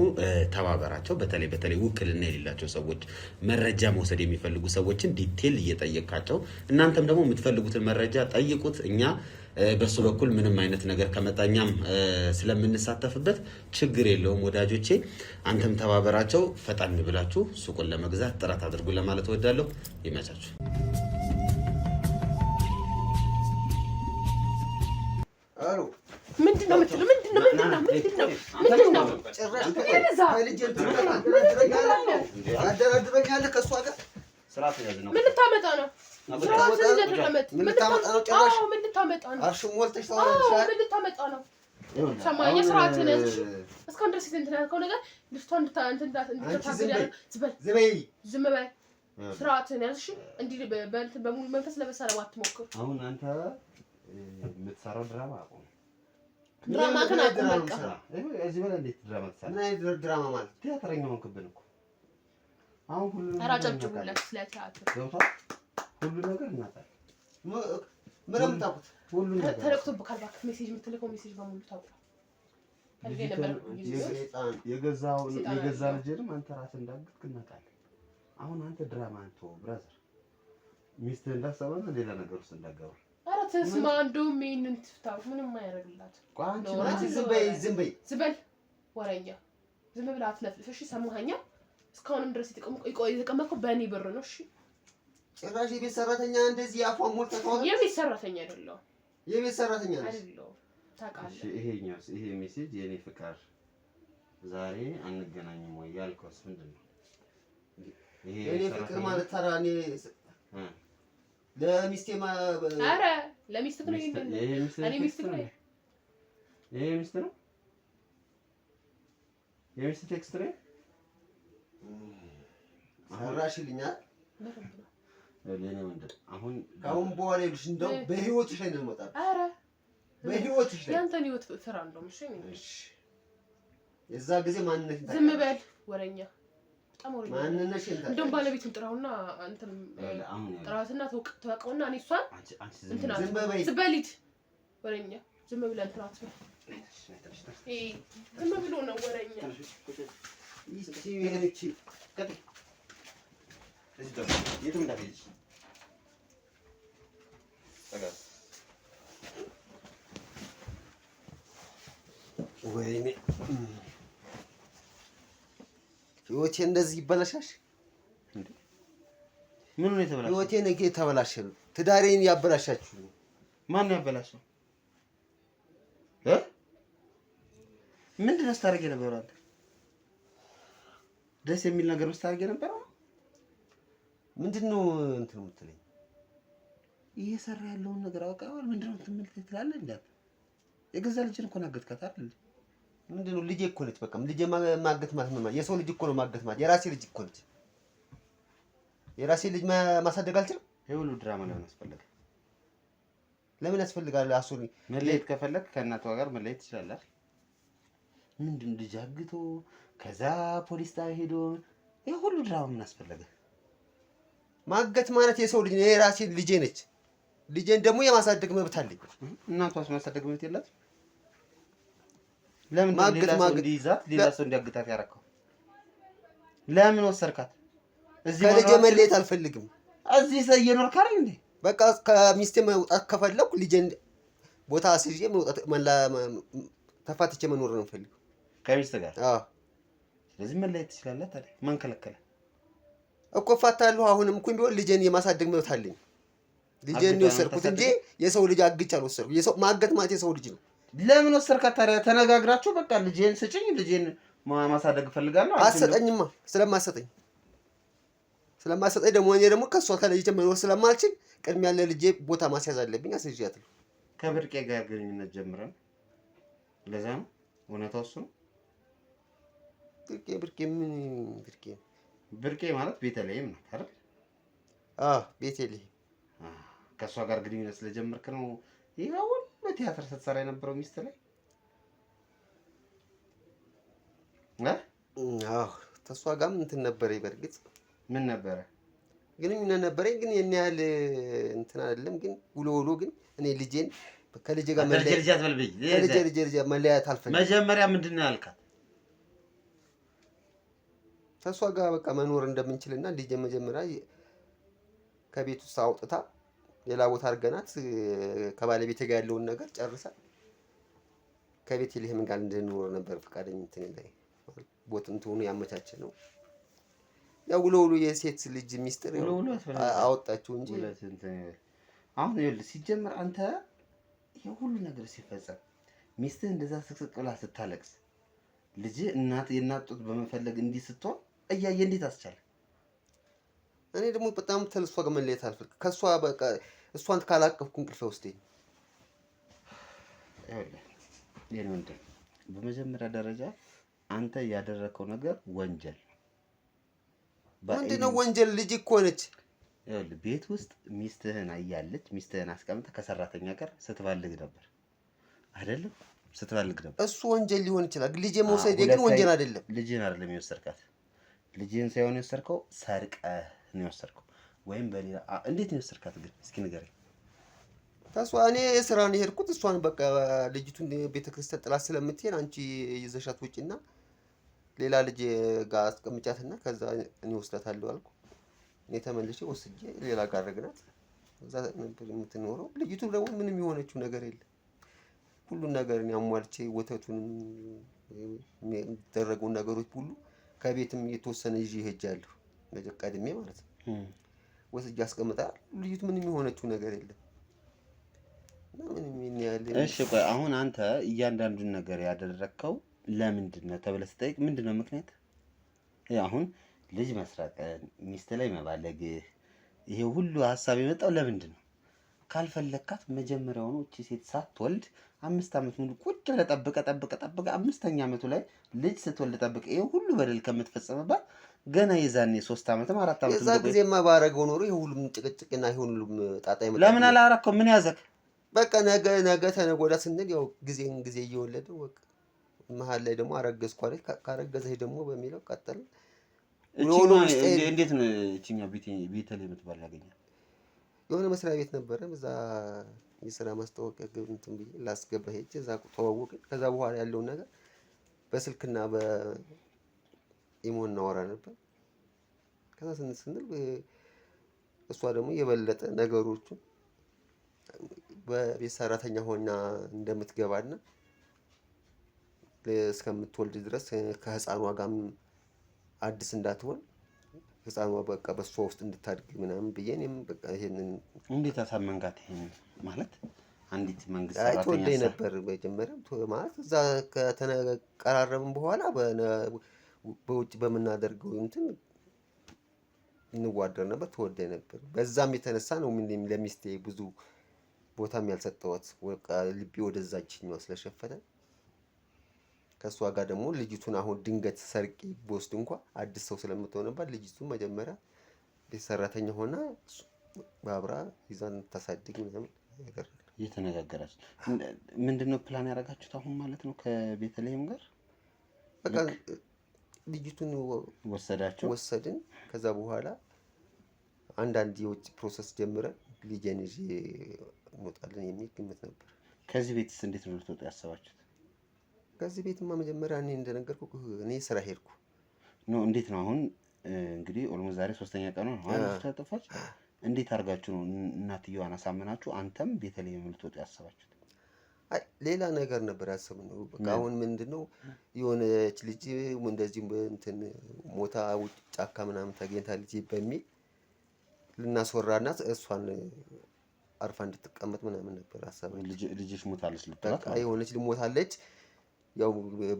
ተባበራቸው። በተለይ ውክልና የሌላቸው ሰዎች መረጃ መውሰድ የሚፈልጉ ሰዎችን ዲቴል እየጠየቃቸው እናንተም ደግሞ የምትፈልጉትን መረጃ ጠይቁት። እኛ በሱ በኩል ምንም አይነት ነገር ከመጣኛም ስለምንሳተፍበት ችግር የለውም ወዳጆቼ። አንተም ተባበራቸው። ፈጠን ብላችሁ ሱቁን ለመግዛት ጥረት አድርጉ ለማለት እወዳለሁ። ይመቻችሁ። ምንድነው የምትለው? ምን ልታመጣ ነው? የስርዓትን እስካሁን ድረስ እንትን ያልከው ነገር ልጅቷን ዝም በይ። ስርዓትን ያዝ። እንዲህ በሙሉ መንፈስ ለመሳረብ አትሞክር። አሁን አንተ የምትሰራው ድራማ አቁም። ድራማ ግን አቁም በቃ። እዚህ በላይ እንዴት ድራማ ትሰራ? ምን አይነት ድራማ ማለት? ቲያትረኛ ሆንክብን እኮ። አሁን ሁሉ ነገር አጨብጭቡለት ስለ ቲያትር ገብቷል። ሁሉ ነገር እናታለን። ምንም ታውቁት ሁሉ ነገር ተለቅቶብካል። እባክህ ሜሴጅ የምትልከው ሜሴጅ በሙሉ ታውቃለህ። የገዛ ልጅንም አንተ ራስህ እንዳግጥክ እናውቃለን። አሁን አንተ ድራማ አንተ ብራዘር ሚስትህ እንዳሰበና ሌላ ነገር ውስጥ እንዳገባ። ኧረ ተስማ እንደውም ይሄንን ትፍታው ምንም አያደርግላት። አንቺ ዝም በል ወሬኛ ዝም ብለህ አትለፍልፍ። እሺ ሰማኸኛ? እስካሁንም ድረስ የተቀመጥከው በእኔ ብር ነው። እሺ ጭራሽ የቤት ሰራተኛ እንደዚህ አፏን ሞልታ ታወራ። የቤት ሰራተኛ አይደለሁ። የቤት ሰራተኛ ነሽ አይደለሁ። ታውቃለህ። ይሄ ሜሴጅ የኔ ፍቃድ ዛሬ አንገናኝም ወይ ያልከውስ ምንድነው? የኔ ፍቅር ማለት ታዲያ እኔ ለሚስቴ ኧረ ለሚስትህ ነው እኔ ሚስትህ ነው። ይሄ ሚስት ነው። የሚስት ቴክስት ነው። ሰራሽልኛል ለኔ ወንድ አሁን ካሁን በኋላ ይልሽ እንደው በህይወትሽ ላይ ነው የምወጣው። ኧረ በህይወትሽ ላይ ያንተን ህይወት ፍራ እንደውም። እሺ የዛ ጊዜ ማንነት ዝም በል ወረኛ። በጣም ወረኛ ማንነሽ እንትን እንደውም ባለቤቱን ጥራውና አንተም ጥራትና ተወቀውና እኔ እሷን እንትና ዝም በሊት ወረኛ። ዝም ብለህ እንትና አትበል። ዝም ብሎ ነው ወረኛ። ይቺ የኔቺ እዚህ ደግሞ የትም እንዳትሄጂ ወይኔ ህይወቴ እንደዚህ ይበላሻሽ እንዴ? ምን ነው የተበላሸው? ህይወቴ ነገ የተበላሸ ነው። ትዳሬን ያበላሻችሁ ማን ነው ያበላሸው? ምንድን ነው ስታደርጊ የነበረው አንተ? ደስ የሚል ነገር ስታደርጊ የነበረው ምንድን ነው እንትን የምትለኝ? እየሰራ ያለውን ነገር አውቀዋል። ምንድን ነው እንትን ትላለህ? እንዳት የገዛ ልጅን እኮ ናገትካት አይደል? ምንድን ነው ልጄ እኮ ነች። በቃ ልጄ ማገት ማለት ምን ማለት? የሰው ልጅ እኮ ነው ማገት ማለት። የራሴ ልጅ እኮ ነች። የራሴ ልጅ ማሳደግ አልችልም? ይሄ ሁሉ ድራማ ለምን አስፈለገ? ለምን ያስፈልጋል? አሱሪ መለየት ከፈለክ ከእናቷ ጋር መለየት ትችላለህ። ምንድን ልጅ አግቶ ከዛ ፖሊስ ጣቢያ ሄዶ ይሄ ሁሉ ድራማ ምን አስፈለገ? ማገት ማለት የሰው ልጅ ነው። የራሴ ልጄ ነች። ልጄን ደግሞ የማሳደግ መብት አለኝ። እናቷስ ማሳደግ መብት የላት? ለምን ሌላ ሰው እንዲይዛት ሌላ ሰው እንዲያግታት ያደረከው? ለምን ወሰርካት? እዚህ ከልጄ መለየት አልፈልግም። እዚህ እየኖርክ አይደል እንዴ? በቃ ከሚስቴ መውጣት ከፈለኩ ልጄን ቦታ አስይዤ መውጣት ተፋትቼ መኖር ነው የምፈልገው ከሚስት ጋር። አዎ ስለዚህ መለየት ትችላለህ። ታዲያ ማን ከለከለ እኮ? እፋታለሁ። አሁንም እኮ ቢሆን ልጄን የማሳደግ መብት አለኝ። ልጄን ነው የወሰድኩት እንጂ የሰው ልጅ አግቼ አልወሰድኩም። የሰው ማገት ማለት የሰው ልጅ ነው። ለምን ወሰርካት ታዲያ? ተነጋግራችሁ በቃ ልጄን ስጭኝ፣ ልጄን ማሳደግ እፈልጋለሁ። አትሰጠኝማ። ስለማሰጠኝ ደግሞ እኔ ደግሞ ከሷ ከልጄ መኖር ስለማልችል ቅድሚያ ለልጄ ቦታ ማስያዝ አለብኝ። አስይዣት ነው። ከብርቄ ጋር ግንኙነት ጀምረን ለዛ ነው እውነታው እሱ ነው። ብርቄ ምን ብርቄ ማለት ቤተልሔም ነው አይደል? ቤተልሔም ከእሷ ጋር ግንኙነት ስለጀመርክ ነው ይሄው በቲያትር ስትሰራ የነበረው ሚስት ላይ? ተሷ ጋርም እንትን ነበረኝ። በእርግጥ ምን ነበረ? ግንኙነት ነበረኝ፣ ግን የኔ ያህል እንትን አይደለም። ግን ውሎ ግን እኔ ልጄን ከልጄ ጋር መለያየት አልፈልግም። መጀመሪያ ምንድን ነው ያልካት? ተሷ ጋር በቃ መኖር እንደምንችልና ልጄ መጀመሪያ ከቤት ውስጥ አውጥታ ሌላ ቦታ አድርገናት ከባለቤቴ ጋር ያለውን ነገር ጨርሳ ከቤተልሔም ጋር እንድንኖር ነበር ፈቃደኛ እንትን ላይ ቦት እንትኑ ያመቻቸ ነው። ያው ውሎ የሴት ልጅ ሚስጥር አወጣችሁ እንጂ አሁን ይኸውልህ፣ ሲጀምር አንተ ይሄ ሁሉ ነገር ሲፈጸም ሚስትህ እንደዛ ስቅስቅ ብላ ስታለቅስ ልጅ የእናት ጡት በመፈለግ እንዲህ ስትሆን እያየ እንዴት አስቻለ? እኔ ደግሞ በጣም ተልሷ ጋር መለየት አልፈልግም። ከሷ በቃ እሷን ካላቀፍኩ እንቅልፍ ወስደኝ። ይኸውልህ የኔ ወንድም፣ በመጀመሪያ ደረጃ አንተ ያደረከው ነገር ወንጀል ነው። ምንድነው ወንጀል? ልጅ እኮ ነች። ይኸውልህ ቤት ውስጥ ሚስትህን አያለች፣ ሚስትህን አስቀምጠህ ከሰራተኛ ጋር ስትባልግ ነበር አይደለም? ስትባልግ ነበር። እሱ ወንጀል ሊሆን ይችላል። ልጅ መውሰድ ግን ወንጀል አይደለም። ልጅህን አይደለም የወሰድካት። ልጅህን ሳይሆን የወሰድከው ሰርቀህ ነው የወሰድከው። ወይም በሌላ እንዴት ነው የወሰድካት ግን እስኪ ንገረኝ። ታሷ እኔ ስራ ነው የሄድኩት። እሷን በቃ ልጅቱን ቤተክርስቲያን ጥላት ስለምትሄድ አንቺ ይዘሻት ውጪና ሌላ ልጅ ጋር አስቀምጫትና ከዛ እኔ ወስዳታለሁ አልኩ። እኔ ተመልሼ ወስጄ ሌላ ጋር አደረግናት። እዛ ነበር የምትኖረው። ልጅቱ ደግሞ ምንም የሆነችው ነገር የለም። ሁሉን ነገር እኔ አሟልቼ ወተቱንም የሚደረገውን ነገሮች ሁሉ ከቤትም የተወሰነ ይዤ ሄጃለሁ። ቀድሜ ማለት ነው ወስጄ አስቀምጣ። ልጅቱ ምንም የሆነችው ነገር የለም። እሺ ቆይ አሁን አንተ እያንዳንዱን ነገር ያደረግከው ለምንድን ነው ተብለህ ስጠይቅ ምንድን ነው ምክንያት? አሁን ልጅ መስረቅን፣ ሚስት ላይ መባለግህ፣ ይሄ ሁሉ ሀሳብ የመጣው ለምንድን ነው? ካልፈለግካት መጀመሪያውኑ እቺ ሴት ሳትወልድ 5 ዓመት ሙሉ ቁጭ ብለህ ጠብቀህ 5ኛ ዓመቱ ላይ ልጅ ስትወልድ ጠብቀህ ይሄ ሁሉ በደል ከምትፈጸምባት ገና የዛኔ 3 ዓመትም 4 ዓመት የዛ ጊዜማ ባረገው ኖሮ ይሄ ሁሉም ጭቅጭቅና ይሄ ሁሉም ጣጣ ይመጣ። ለምን አላረከው? ምን ያዘክ? በቃ ነገ ተነገ ወዲያ ስንል ያው ጊዜ እየወለደ በቃ መሀል ላይ ደግሞ አረገዝኩ አይደል? ካረገዘህ ደግሞ በሚለው ቀጠለ። እንዴት ነው እቺኛ ቤተልሔም የምትባል ያገኛል? የሆነ መስሪያ ቤት ነበረ። እዛ የስራ ማስታወቂያ እንትን ብዬ ላስገባ ሄጄ እዛ ተዋወቅን። ከዛ በኋላ ያለውን ነገር በስልክና በኢሞ እናወራ ነበር። ከዛ ስንል እሷ ደግሞ የበለጠ ነገሮቹን በቤት ሰራተኛ ሆና እንደምትገባና እስከምትወልድ ድረስ ከህፃኗ ጋርም አዲስ እንዳትሆን ህፃኗ በቃ በሷ ውስጥ እንድታድግ ምናምን ብዬ እኔም በቃ ይሄንን እንዴት አሳመንጋት? ይሄን ማለት አንዲት መንግስት ሰራተኛ ተወልደኝ ነበር መጀመሪያ ማለት እዛ ከተቀራረብን በኋላ በውጭ በምናደርገው እንትን እንዋደር ነበር። ተወልደኝ ነበር። በዛም የተነሳ ነው ለሚስቴ ብዙ ቦታም ያልሰጠዋት። በቃ ልቤ ወደዛችኛው ስለሸፈተ ከእሷ ጋር ደግሞ ልጅቱን አሁን ድንገት ሰርቄ በወስድ እንኳ አዲስ ሰው ስለምትሆንባት ልጅቱን መጀመሪያ ቤት ሰራተኛ ሆና በአብራ ይዛን ታሳድግ ምናምን ነገር እየተነጋገራችሁ ምንድነው ፕላን ያደረጋችሁት አሁን ማለት ነው ከቤተልሔም ጋር? በቃ ልጅቱን ወሰድን። ከዛ በኋላ አንዳንድ የውጭ ፕሮሰስ ጀምረን ልጄን ይዤ እንወጣለን የሚል ግምት ነበር። ከዚህ ቤትስ እንዴት ነው ልትወጡ ያሰባችሁት? ከዚህ ቤትማ መጀመሪያ እኔ እንደነገርኩ እኔ ስራ ሄድኩ። ነው እንዴት ነው አሁን እንግዲህ ኦልሞስት ዛሬ 3ኛ ቀኑ ነው አሁን ተጠፋች። እንዴት አድርጋችሁ ነው እናትየዋን አሳመናችሁ? አንተም ቤተልሔም ልትወጡ ያሰባችሁት? አይ ሌላ ነገር ነበር ያሰብነው። በቃ አሁን ምንድነው የሆነች ልጅ እንደዚህ እንትን ሞታ ውጭ ጫካ ምናምን ተገኝታለች በሚል ልናስወራና እሷን አርፋ እንድትቀመጥ ምናምን ነበር ሀሳብ። ልጅሽ ሞታለች ልትላት በቃ የሆነች ልሞታለች ያው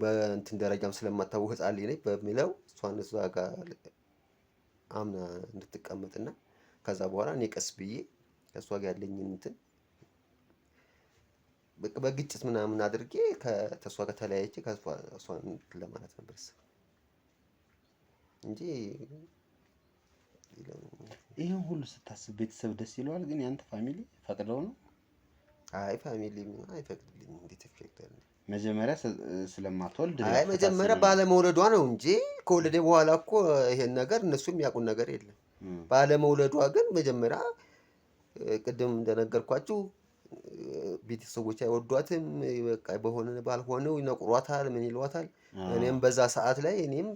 በእንትን ደረጃም ስለማታወቅ ህፃን ልጅ ነች በሚለው እሷን እዛ ጋር አምና እንድትቀመጥና ከዛ በኋላ እኔ ቀስ ብዬ ከእሷ ጋር ያለኝን እንትን በግጭት ምናምን አድርጌ ከእሷ ጋር ተለያይቼ እሷን ለማለት ነበር እንጂ ይሄን ሁሉ ስታስብ ቤተሰብ ደስ ይለዋል። ግን ያንተ ፋሚሊ ፈቅደው ነው? አይ ፋሚሊ ምን አይፈቅድልኝም። እንዴት ይፈቅዳል? መጀመሪያ ስለማትወልድ አይ መጀመሪያ ባለመውለዷ ነው እንጂ ከወለደ በኋላ እኮ ይሄን ነገር እነሱም ያውቁን ነገር የለም። ባለመውለዷ ግን መጀመሪያ ቅድም እንደነገርኳችሁ ቤተሰቦች አይወዷትም። በቃ በሆነ ባልሆነው ይነቁሯታል፣ ምን ይሏታል። እኔም በዛ ሰዓት ላይ እኔም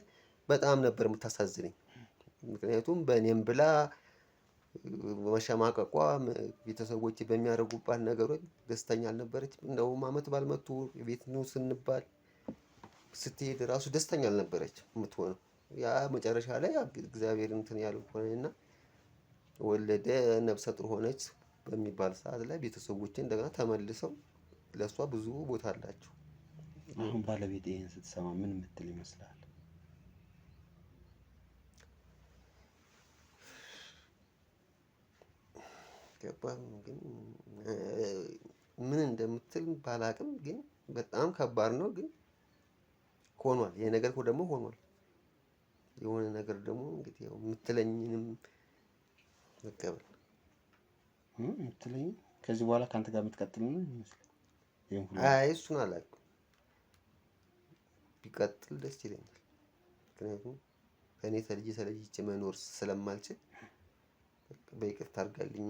በጣም ነበር የምታሳዝነኝ። ምክንያቱም በእኔም ብላ መሸማቀቋ ቤተሰቦች በሚያደርጉባት ነገሮች ደስተኛ አልነበረችም። እንደውም አመት ባልመቱ ቤት ነው ስንባል ስትሄድ ራሱ ደስተኛ አልነበረችም የምትሆነው። ያ መጨረሻ ላይ እግዚአብሔር እንትን ያለው ሆነና ወለደ፣ ነፍሰ ጡር ሆነች በሚባል ሰዓት ላይ ቤተሰቦቼ እንደገና ተመልሰው ለሷ ብዙ ቦታ አላቸው። አሁን ባለቤት ይሄን ስትሰማ ምን ምትል ይመስላል? ከባድ ነው ግን ምን እንደምትል ባላቅም ግን በጣም ከባድ ነው። ግን ሆኗል። ይሄ ነገር ደግሞ ሆኗል። የሆነ ነገር ደግሞ እንግዲህ ያው የምትለኝንም መቀበል የምትለኝ ከዚህ በኋላ ካንተ ጋር የምትቀጥል ነው ይመስል። አይ እሱን አላውቅም። ቢቀጥል ደስ ይለኛል። ምክንያቱም ከእኔ ተለይቼ መኖር ስለማልችል በይቅርታ አድርጋልኝ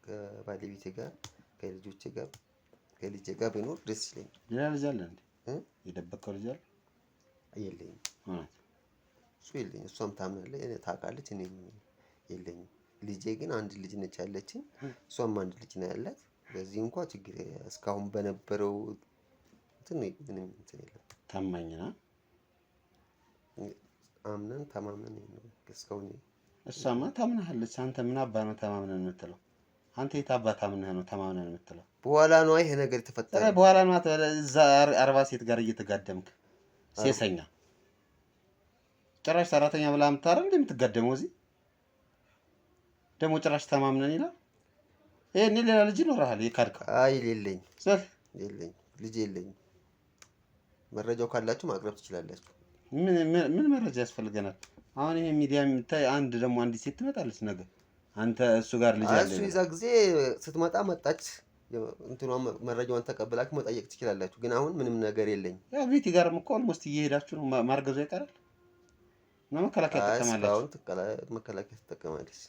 ከባለቤቴ ጋር ከልጆቼ ጋር ከልጄ ጋር ብኖር ደስ ይለኛል። ሌላ ልጅ አለ እንዴ? የደበቀው ልጅ አለ? የለኝም። እሱ የለኝም። እሷም ታምናለች፣ ታውቃለች። እኔም የለኝም። ልጄ ግን አንድ ልጅ ነች ያለችኝ። እሷም አንድ ልጅ ነው ያላት። በዚህ እንኳን ችግር እስካሁን በነበረው እንትን ምንም እንትን የለም። ታማኝ ነህ? አምነን ተማምነን ነው እስካሁን። እሷማ ታምናለች። አንተ ምን አባ ነው ተማምነን የምትለው? አንተ የት አባ ታምነህ ነው ተማምነን የምትለው? በኋላ ነው ይሄ ነገር የተፈጠረ። በኋላ ነው እዛ 40 ሴት ጋር እየተጋደምክ ሴሰኛ ጭራሽ ሰራተኛ ብላ የምታረም እንደምትጋደመው እዚህ ደግሞ ጭራሽ ተማምነን ይላል። ይሄኔ ሌላ ልጅ ይኖርሃል የካድካ? አይ የለኝም፣ ልጅ የለኝም። መረጃው ካላችሁ ማቅረብ ትችላላችሁ። ምን መረጃ ያስፈልገናል? አሁን ይሄ ሚዲያ የምታይ አንዲት ሴት ትመጣለች ነገር አንተ እሱ ጋር ልጅ አለ። እሱ ይዛ ጊዜ ስትመጣ መጣች። እንትኗ መረጃውን ተቀበላችሁ መጠየቅ ትችላላችሁ። ግን አሁን ምንም ነገር የለኝም። ያ ቤት ጋርም እኮ ኦልሞስት እየሄዳችሁ ነው። ማርገዙ ይቀራል እና መከላከያ ትጠቀማለች። መከላከያ ትጠቀማለች።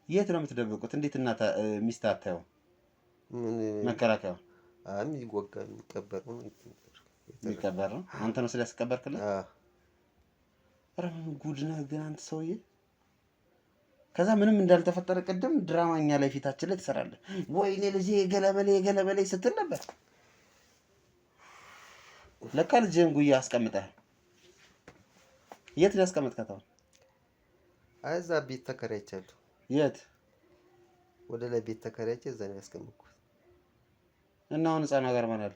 የት ነው የምትደብቁት? እንዴት እናታ ሚስት አታየው? መከላከያ የሚወጋ የሚቀበር ነው። የሚቀበር ነው። አንተ ነው ስላስቀበርክለት? ኧረ ምን ጉድ ነህ ግን አንተ ሰውዬ። ከዛ ምንም እንዳልተፈጠረ ቅድም ድራማኛ ላይ ፊታችን ላይ ትሰራለህ። ወይኔ ልጄ ገለመሌ ስትል ነበር። ለካ ልጅህን ጉያ አስቀምጠሃል። የት ነው ያስቀመጥካት? አሁን እዛ ቤት ተከራይቻለሁ። የት? ወደ ላይ ቤት ተከራይቼ እዛ ነው ያስቀመጥኩት። እና አሁን ህፃኗ ጋር ማን አለ?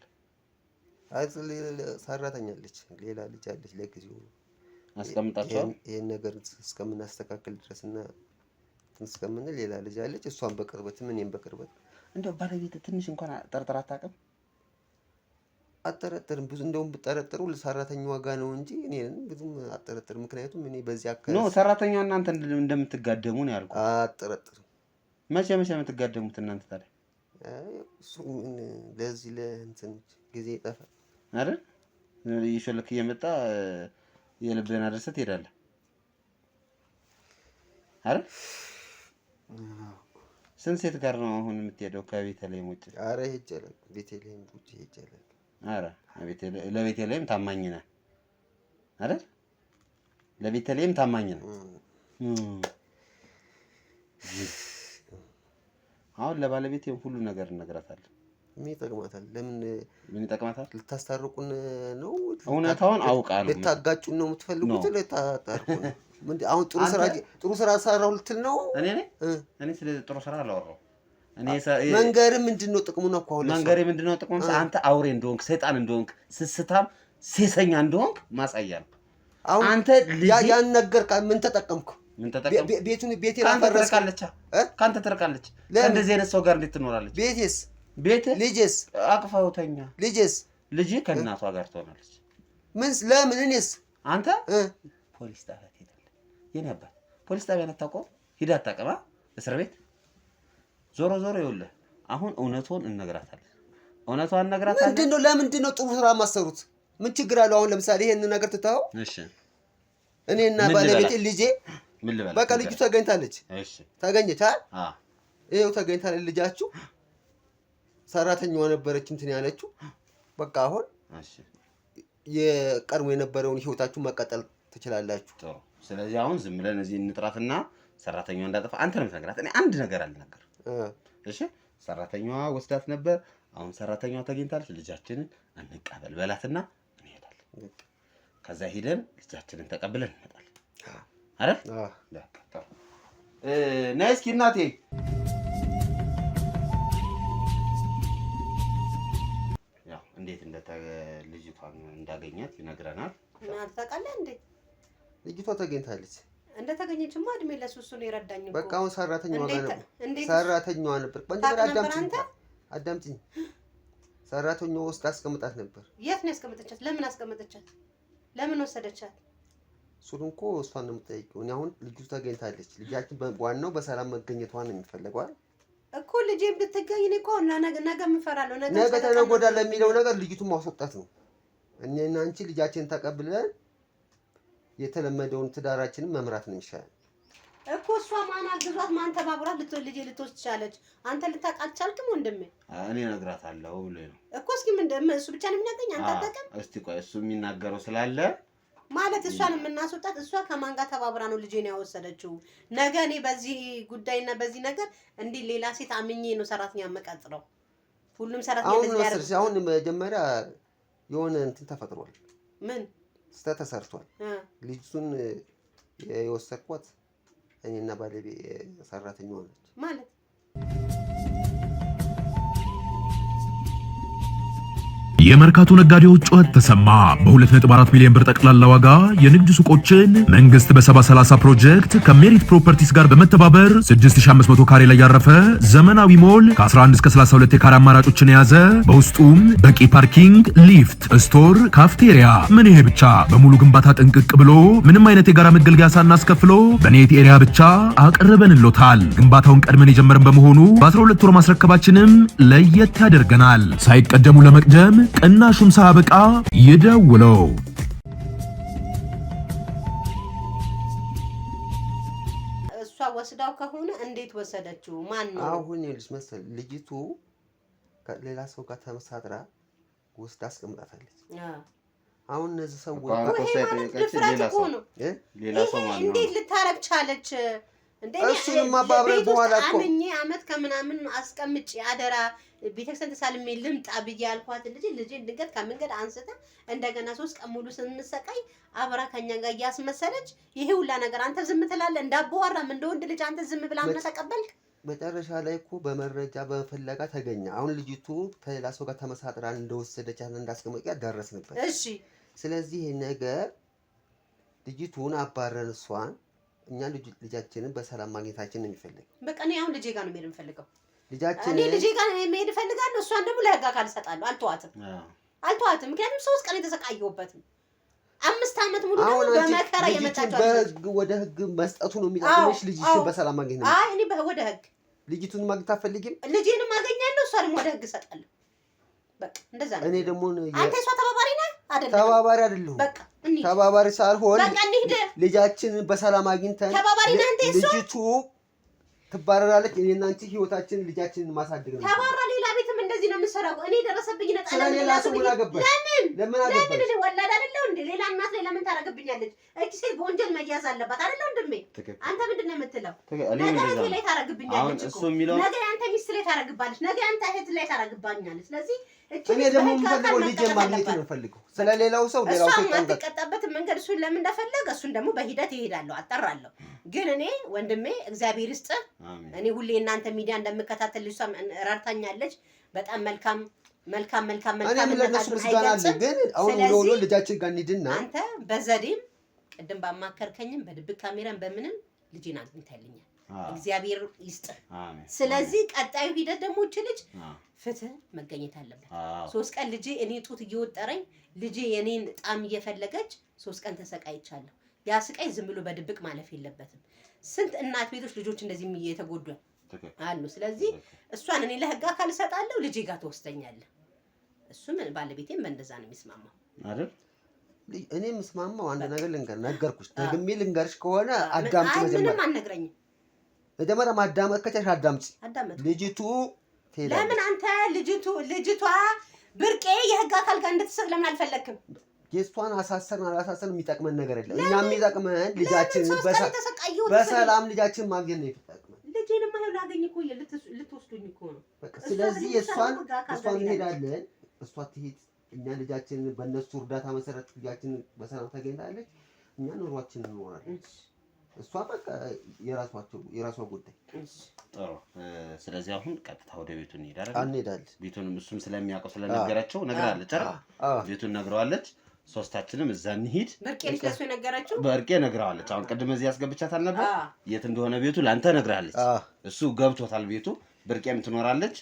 ሰራተኛ አለች፣ ሌላ ልጅ አለች። ለጊዜው አስቀምጣቸው ይሄን ነገር እስከምናስተካክል ድረስና እስከምንል ሌላ ልጅ አለች። እሷን በቅርበት እኔም በቅርበት። እንደው ባለቤት ትንሽ እንኳን ጠርጥራ አታውቅም? አጠረጥርም። ብዙ እንደውም ብጠረጥሩ ሰራተኛዋ ጋር ነው እንጂ እኔን ብዙም አጠረጥርም። ምክንያቱም እኔ በዚህ አካባቢ ነው ሰራተኛ እናንተ እንደምትጋደሙ ነው ያልኩት። አጠረጥርም። መቼ ነው የምትጋደሙት እናንተ ታዲያ? እሱ ለዚህ ለእንትን ጊዜ ይጠፋል አይደል? እየሾለክ እየመጣ የልብህን አድርሰህ ትሄዳለህ አይደል? ስንት ሴት ጋር ነው አሁን የምትሄደው ከቤተልሔም ውጭ? ኧረ ሄጃለሁ። ቤተልሔም ውጭ ሄጃለሁ። አረ ለቤተልሔም ታማኝ ነህ አይደል? ለቤተልሔም ታማኝ ነህ። አሁን ለባለቤቴም ሁሉ ነገር እነግራታለሁ። ምን ይጠቅማታል? ምን ይጠቅማታል? ልታስታርቁን ነው? እውነታውን አውቃለሁ። ልታጋጩን ነው የምትፈልጉት? ልታስታርቁን አሁን ጥሩ ስራ ሰራው ልትል ነው? እኔ ስለ ጥሩ ስራ አላወራሁም። መንገር ምንድነው ጥቅሙ ነው? አሁን መንገር ምንድነው ጥቅሙ? አንተ አውሬ እንደሆንክ ሰይጣን እንደሆንክ ስስታም ሴሰኛ እንደሆንክ ማሳያ ነው። አሁን አንተ ያን ነገር ምን ተጠቀምኩ? ቤቱን ቤቴን አፈረስካለች። ካንተ ትርቃለች። ከእንደዚህ አይነት ሰው ጋር እንዴት ትኖራለች? ቤት ልጅስ አቅፋውተኛ ልጅ ከእናቷ ጋር ትሆናለች። ለምን? እኔስ አንተ ፖሊስ ጣቢያ ትሄዳለህ። የኔ አባት ፖሊስ ጣቢያ አታውቀውም? ሂድ አታውቅም? እስር ቤት ዞሮ ይኸውልህ፣ አሁን እውነቱን እነግራታለሁ። ለምንድን ነው ጥሩ ስራ ማሰሩት? ምን ችግር አለው? አሁን ለምሳሌ ይሄን ነገር ትታው። እሺ እኔና ባለቤቴ ልጄ በቃ ልጅቱ ተገኝታለች። እሺ ተገኘች አይደል? ይሄው ተገኝታለች ልጃችሁ። ሰራተኛዋ ነበረች እንትን ያለችው። በቃ አሁን እሺ የቀድሞ የነበረውን ህይወታችሁ መቀጠል ትችላላችሁ። ጥሩ። ስለዚህ አሁን ዝም ብለን እዚህ እንጥራትና ሰራተኛዋ እንዳጠፋ አንተ ነው የምትነግራት። እኔ አንድ ነገር አልነገርም። እሺ ሰራተኛዋ ወስዳት ነበር። አሁን ሰራተኛዋ ተገኝታለች። ልጃችንን እንቀበል በላትና እንሄዳለን። ከዛ ሄደን ልጃችንን ተቀብለን እንመጣለን አይደል? በቃ ነይ እስኪ እናቴ። ያው እንዴት ልጅቷን እንዳገኛት ይነግረናል። ታውቃለህ እንዴ? ልጅቷ ተገኝታለች። እንደተገኘችማ እድሜ ለሱሱ ነው የረዳኝ እኮ። በቃ አሁን ሰራተኛዋ ጋር ነበር። ሰራተኛዋ ነበር። አዳምጪኝ። ሰራተኛዋ ውስጥ አስቀምጣት ነበር። የት ነው ያስቀመጠቻት? ለምን አስቀመጠቻት? ለምን ወሰደቻት? እሱን እኮ እሷን ነው የምጠይቀው። እኔ አሁን ልጅቱ ተገኝታለች። ልጃችን ዋናው በሰላም መገኘቷ ነው የሚፈልገው አይደል እኮ። ልጄም ብትገኝ እኔ እኮ ነገ እፈራለሁ። ነገ ተነገ ወዲያ ለሚለው ነገር ልጅቱን ማስወጣት ነው። እኔና አንቺ ልጃችንን ተቀብለን የተለመደውን ትዳራችንን መምራት ነው ይሻላል እኮ። እሷ ማን አግዟት ማን ተባብሯት ልጄ ልትወስድ ቻለች? አንተ ልታውቅ አልቻልክም ወንድሜ? እኔ እነግራታለሁ ብሎኝ ነው እኮ። እስኪ እሱ ብቻ ነው የሚናገኝ? አንተ አታውቅም? እስቲ ቆይ እሱ የሚናገረው ስላለ ማለት እሷን የምናስወጣት እሷ ከማን ጋር ተባብራ ነው ልጄን ያወሰደችው? ነገ እኔ በዚህ ጉዳይና በዚህ ነገር እንዲህ ሌላ ሴት አምኜ ነው ሰራተኛ መቀጥረው። ሁሉም ሰራተኛ እንደዚህ ያደርጋል። አሁን መጀመሪያ የሆነ እንትን ተፈጥሯል። ምን ስህተት ተሰርቷል። ልጅቱን የወሰድኳት እኔና ባለቤቴ ሰራተኛዋ ነች ማለት የመርካቶ ነጋዴዎች ጩኸት ተሰማ። በ2.4 ሚሊዮን ብር ጠቅላላ ዋጋ የንግድ ሱቆችን መንግስት በ70/30 ፕሮጀክት ከሜሪት ፕሮፐርቲስ ጋር በመተባበር 6500 ካሬ ላይ ያረፈ ዘመናዊ ሞል ከ11 እስከ 32 የካሬ አማራጮችን የያዘ በውስጡም በቂ ፓርኪንግ፣ ሊፍት፣ ስቶር፣ ካፍቴሪያ። ምን ይሄ ብቻ! በሙሉ ግንባታ ጥንቅቅ ብሎ ምንም አይነት የጋራ መገልገያ ሳናስከፍሎ በኔት ኤሪያ ብቻ አቅርበንሎታል። ግንባታውን ቀድመን የጀመረን በመሆኑ በ12 ወር ማስረከባችንም ለየት ያደርገናል። ሳይቀደሙ ለመቅደም ቅናሹም ሳያበቃ ይደውለው። እሷ ወስዳው ከሆነ እንዴት ወሰደችው? ማን ነው? አሁን ይልሽ መሰል ልጅቱ ከሌላ ሰው ጋር ተመሳጥራ ወስዳ አስቀምጣታለች። አሁን እነዚህ ሰዎች ሌላ ሰው ማለት ነው። እንዴት ልታረግ ቻለች? እሱንማ ባብረን በኋላ እኮ አምኜ አመት ከምናምን አስቀምጬ አደራ ቤተክርስቲያን ተሳልሜ ልምጣ ብዬ አልኳት። ልጄን ድንገት ከመንገድ አንስታ እንደገና 3 ቀን ሙሉ ስንሰቃይ አብራ ከኛ ጋር እያስመሰለች ይሄ ሁላ ነገር አንተ ዝም ትላለህ? እንዳባወራም እንደ ወንድ ልጅ አንተ ዝም ብላ ምን ተቀበልክ? መጨረሻ ላይ እኮ በመረጃ በፍለጋ ተገኘ። አሁን ልጅቱ ከሌላ ሰው ጋር ተመሳጥራ እንደወሰደቻት እንዳስቀመጥያ ደረስንበት። እሺ ስለዚህ ነገር ልጅቱን አባረን እሷን እኛ ልጃችንን በሰላም ማግኘታችን ነው የሚፈልገው። በቃ እኔ አሁን ልጄ ጋር ነው መሄድ የምፈልገው። ልጃችን እኔ ልጄ ጋር መሄድ እፈልጋለሁ። እሷን ደግሞ ለህግ አካል እሰጣለሁ። አልተዋትም። ምክንያቱም 3 ቀን የተሰቃየሁበት ነው። 5 አመት ሙሉ ነው በመከራ የመጣችው። በህግ ወደ ህግ መስጠቱ ነው የሚጠቅምሽ። ልጅሽን በሰላም ማግኘት ነው። አይ እኔ ወደ ህግ ልጅቱን ማግኘት አትፈልጊም? ልጄንም አገኛለሁ፣ እሷንም ወደ ህግ እሰጣለሁ። በቃ እንደዛ ነው። እኔ ደግሞ አንተ እሷ ተባባሪ ነህ አይደለም? ተባባሪ አይደለሁም። በቃ እንሂድ። ተባባሪ ሳልሆን በቃ እንሂድ። ልጃችንን በሰላም አግኝተን ተባባሪ ነህ አንተ። እሷ ልጅቱ ትባረራለች። እኔና አንቺ ህይወታችንን ልጃችንን ማሳደግ ነው። ተባራ ሌላ ቤትም እንደዚህ ነው የምትሰራው። የምትሰራው? እኔ ደረሰብኝ ነጣ ስለሌላ ሰው ምን አገባሽ? ለምን አገባሽ? ለምን ወላድ አይደለው እንዴ? ሌላ እናት ላይ ለምን ታረግብኛለች? እቺ ሴት በወንጀል መያዝ አለባት አይደለው እንደም አንተ ምንድነው የምትለው? ነገ ላይ ታረግብኛለች እኮ ነገ አንተ ሚስት ላይ ታረግባለች፣ ነገ አንተ እህት ላይ ታረግባኛለች። ስለዚህ እኔ ደግሞ የምፈልገው ልጅ ማግኘት ነው የምፈልገው። ስለሌላው ሰው ሌላው ሰው ተቀጣበት መንገድ እሱን ለምን እንደፈለገ እሱን ደግሞ በሂደት ይሄዳለሁ አጣራለሁ። ግን እኔ ወንድሜ እግዚአብሔር ይስጥ። እኔ ሁሌ እናንተ ሚዲያ እንደምከታተል ልጅ ረድታኛለች። በጣም መልካም እኔም ለነሱ ምስጋና አለኝ። ግን አሁን ወሎ ልጃችን ጋር እንሂድና አንተ በዘዴም ቅድም ባማከርከኝም በድብቅ ካሜራን በምንም ልጅን አግኝተልኛል። እግዚአብሔር ይስጥ። ስለዚህ ቀጣዩ ሂደት ደግሞ እቺ ልጅ ፍትህ መገኘት አለበት። 3 ቀን ልጄ እኔ ጡት እየወጠረኝ ልጄ የኔን ጣም እየፈለገች 3 ቀን ተሰቃይቻለሁ። ያ ስቃይ ዝም ብሎ በድብቅ ማለፍ የለበትም። ስንት እናት ቤቶች ልጆች እንደዚህ እየተጎዱ አሉ። ስለዚህ እሷን እኔ ለህግ አካል እሰጣለሁ፣ ልጄ ጋር ተወስደኛለህ። እሱም ባለቤቴም በእንደዛ ነው የሚስማማው አይደል? እኔ የምስማማው አንድ ነገር ነገርኩሽ፣ ደግሜ ልንገርሽ ከሆነ አዳምጪ። መጀመሪያ ምንም አልነግረኝም። መጀመሪያ ማዳመጥ ከቻልሽ አዳምጪ። ልጅቱ ለምን አንተ ልጅቷ ብርቄ የህግ አካል ጋር እንድትሰጥ ለምን አልፈለክም? የእሷን አሳሰርን አላሳሰርን የሚጠቅመን ነገር የለም። እኛ የሚጠቅመን ልጃችንን በሰላም ልጃችንን ማግኘት ነው የሚጠቅመን። ልጄንማ ይኸው ላገኝ እኮ ልትወስዱኝ እኮ ነው። ስለዚህ እሷን እንሄዳለን፣ እሷ ትሄድ። እኛ ልጃችንን በእነሱ እርዳታ መሰረት ልጃችንን በሰላም ታገኝታለች፣ እኛ ኑሯችንን እንኖራለን። እሷ በቃ የራሷ ጉዳይ። ጥሩ። ስለዚህ አሁን ቀጥታ ወደ ቤቱ እንሄዳለን። ቤቱንም እሱም ስለሚያውቀው ስለነገራቸው ነግራለች አይደል? ቤቱን ነግረዋለች። ሶስታችንም እዛ እንሂድ። በርቄ ለሱ ነገራችሁ? በርቄ ነግራለች። አሁን ቅድም እዚህ ያስገብቻት አልነበር? የት እንደሆነ ቤቱ ላንተ ነግራለች። እሱ ገብቶታል ቤቱ። በርቄም ትኖራለች።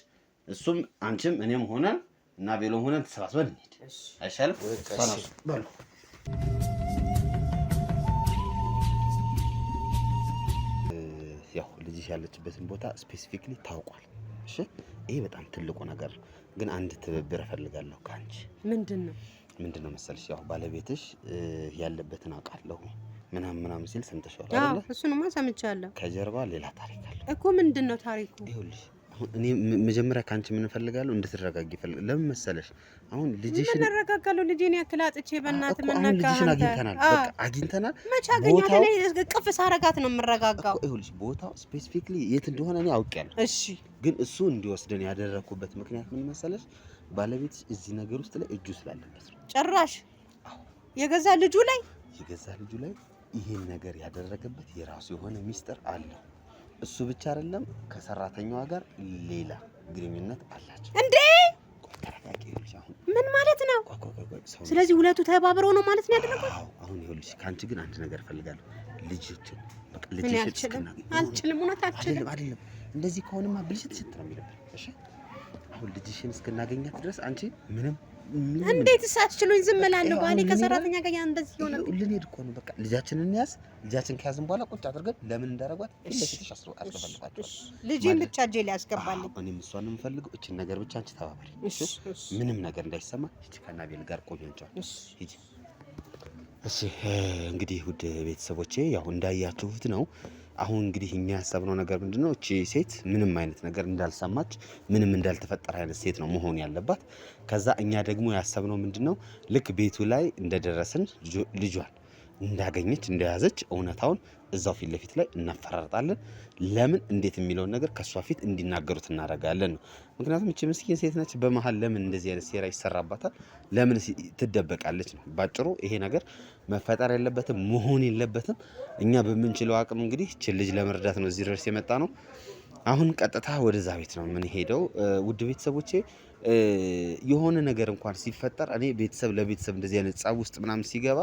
እሱም አንቺም እኔም ሆነን እና ቤሎም ሆነን ተሰባስበን እንሂድ አይሻልም? በሉ ያው ልጅሽ ያለችበትን ቦታ ስፔሲፊክሊ ታውቋል። እሺ ይሄ በጣም ትልቁ ነገር ነው። ግን አንድ ትብብር እፈልጋለሁ ካንቺ። ምንድነው መሰልሽ? ያው ባለቤትሽ ያለበትን አውቃለሁ ምናምን ሲል ሰምተሻል አይደል? እሱንማ ሰምቻለሁ። ከጀርባ ሌላ ታሪክ አለ እኮ። ምንድነው ታሪኩ? ይኸውልሽ እኔ መጀመሪያ ካንቺ ምን ፈልጋለሁ እንድትረጋጊ ፈልጋለሁ። ለምን መሰለሽ? አሁን ልጅሽን እናረጋጋለሁ። ልጄን ያክል አጥቼ በእናትህ መነካ አግኝተናል። በቃ አግኝተናል። መቼ አገኛለሁ? እኔ ቅፍ ሳረጋት ነው የምረጋጋው። ይኸውልሽ ቦታው ስፔሲፊክሊ የት እንደሆነ እኔ አውቄያለሁ። እሺ ግን እሱ እንዲወስደን ያደረኩበት ምክንያት ምን መሰለሽ? ባለቤትሽ እዚህ ነገር ውስጥ ላይ እጁ ስላለበት ነው። ጭራሽ የገዛ ልጁ ላይ ይሄን ነገር ያደረገበት የራሱ የሆነ ሚስጥር አለው። እሱ ብቻ አይደለም፣ ከሰራተኛዋ ጋር ሌላ ግንኙነት አላቸው። እንዴ ምን ማለት ነው? ስለዚህ ሁለቱ ተባብረው ነው ማለት ነው ያደረጉት? አሁን ይኸውልሽ ካንቺ ግን አንድ ነገር ፈልጋለሁ። ልጅችን አልችልም። እውነት አልችልም። አይደለም እንደዚህ ከሆነማ ብልሽት ሽት ነው የሚለብሽ። እሺ አሁን ልጅሽን እስክናገኛት ድረስ አንቺ ምንም እንዴት ሳትችሉኝ ዝም እላለሁ? ባሌ ከሰራተኛ ጋር እንደዚህ ሆነ። ልንሄድ እኮ ነው። በቃ ልጃችንን እንያዝ። ልጃችን ከያዝን በኋላ ቁጭ አድርገን ለምን እንዳደረጓት ለሽትሽ አስቀበልባቸው። ልጄን ብቻ እጄ ላይ ያስገባልኝ። እኔም እሷን ነው የምፈልገው። እችን ነገር ብቻ አንቺ ተባበሪ። ምንም ነገር እንዳይሰማ ሂጂ። ከናቤል ጋር ቆያንቻው ሂጂ። እሺ እንግዲህ ውድ ቤተሰቦቼ ያው እንዳያችሁት ነው። አሁን እንግዲህ እኛ ያሰብነው ነገር ምንድነው? እቺ ሴት ምንም አይነት ነገር እንዳልሰማች ምንም እንዳልተፈጠረ አይነት ሴት ነው መሆን ያለባት። ከዛ እኛ ደግሞ ያሰብነው ምንድነው? ልክ ቤቱ ላይ እንደደረስን ልጇን እንዳገኘች እንደያዘች እውነታውን እዛው ፊት ለፊት ላይ እናፈራርጣለን። ለምን እንዴት የሚለውን ነገር ከሷ ፊት እንዲናገሩት እናደርጋለን ነው። ምክንያቱም እቺ ምስኪን ሴት ነች። በመሃል ለምን እንደዚህ አይነት ሴራ ይሰራባታል? ለምን ትደበቃለች ነው ባጭሩ። ይሄ ነገር መፈጠር የለበትም መሆን የለበትም። እኛ በምንችለው አቅም እንግዲህ እቺ ልጅ ለመርዳት ነው እዚህ ድረስ የመጣ ነው። አሁን ቀጥታ ወደዛ ቤት ነው የምንሄደው። ውድ ቤተሰቦቼ የሆነ ነገር እንኳን ሲፈጠር እኔ ቤተሰብ ለቤተሰብ እንደዚህ አይነት ጸብ ውስጥ ምናምን ሲገባ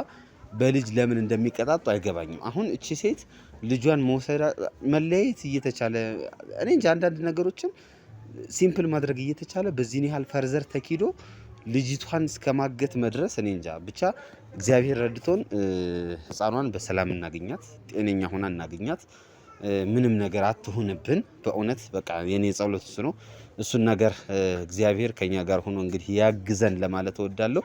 በልጅ ለምን እንደሚቀጣጡ አይገባኝም። አሁን እቺ ሴት ልጇን መውሰድ መለያየት እየተቻለ እኔ እንጂ አንዳንድ ነገሮችን ሲምፕል ማድረግ እየተቻለ በዚህ ያህል ፈርዘር ተኪዶ ልጅቷን እስከማገት መድረስ እኔ እንጃ። ብቻ እግዚአብሔር ረድቶን ህፃኗን በሰላም እናገኛት፣ ጤነኛ ሆና እናገኛት፣ ምንም ነገር አትሆንብን። በእውነት በቃ የኔ ጸሎት እሱ ነው። እሱን ነገር እግዚአብሔር ከኛ ጋር ሆኖ እንግዲህ ያግዘን ለማለት እወዳለሁ።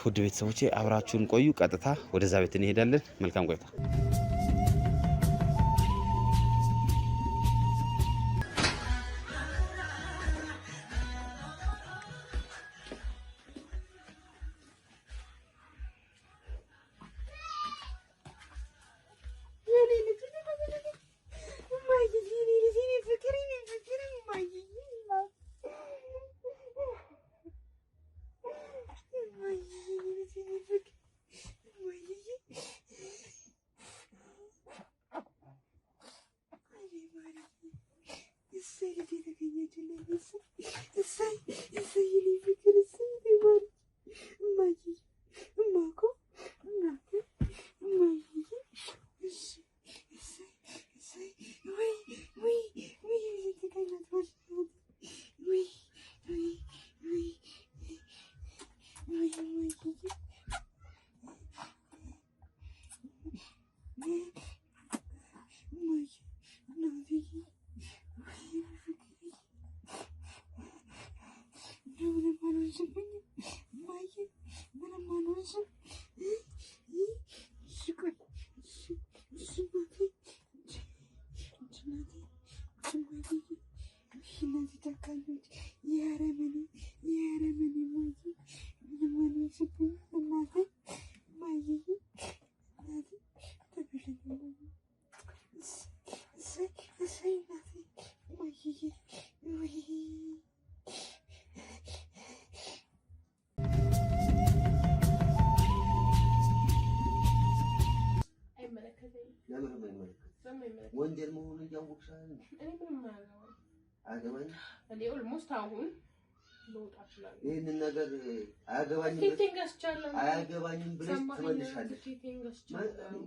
ውድ ቤተሰቦቼ አብራችሁን ቆዩ። ቀጥታ ወደዛ ቤት እንሄዳለን። መልካም ቆይታ። ወንጀል መሆኑን እያወቅሻል። እኔ ምንም አያገባኝም። አያገባኝም። እኔ ኦልሞስት አሁን ልወጣ እችላለሁ። ይህንን ነገር አያገባኝም ብለሽ ትመልሻለሽ።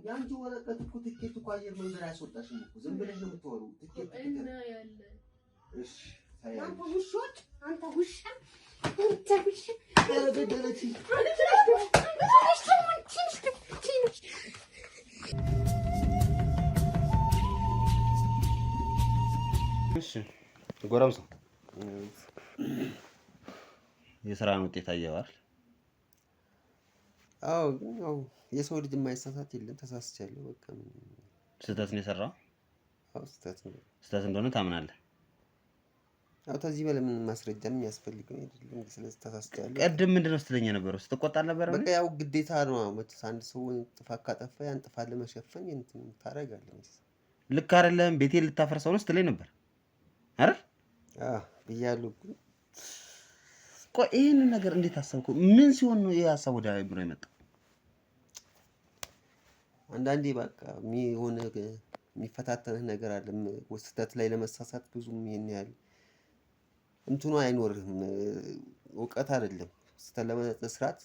የአንቺ ወረቀት እኮ ትኬት እኮ አየር መንገድ አያስወጣሽም እኮ ዝም ብለሽ ነው የምትወሩ። ትኬት እና ያለ እሺ አንተ ውሾች፣ አንተ ውሻ፣ ገደለች። እሺ ጎረምሳ የስራን ውጤት አየዋል? አዎ፣ ግን ያው የሰው ልጅ የማይሳሳት የለም። ተሳስቻለሁ። በቃ ስህተት ነው የሰራው? አዎ ስህተት ነው። ስህተት እንደሆነ ታምናለህ? አዎ፣ ከዚህ በላይ ምን ማስረጃ የሚያስፈልገው አይደለም። ስለዚህ ተሳስቻለሁ። ቀድም ምንድን ነው ስትለኝ የነበረው? ስትቆጣ አልነበረም? በቃ ያው ግዴታ ነው። መቼስ አንድ ሰው ጥፋት ካጠፋ ያን ጥፋት ለመሸፈን እንትን ታደርጋለህ። ልክ አይደለም። ቤቴን ልታፈርሰው ነው ስትለኝ ነበር አይደል? ብያለሁ። ቆይ ይሄንን ነገር እንዴት አሰብከው? ምን ሲሆን ነው ይሄ ሀሳብ ወደ አይምሮ የመጣው? አንዳንዴ በቃ የሆነ የሚፈታተንህ ነገር አለ። ስህተት ላይ ለመሳሳት ብዙም ይሄን ያህል እንትኑ አይኖርህም። እውቀት አይደለም ስህተት ለመስራት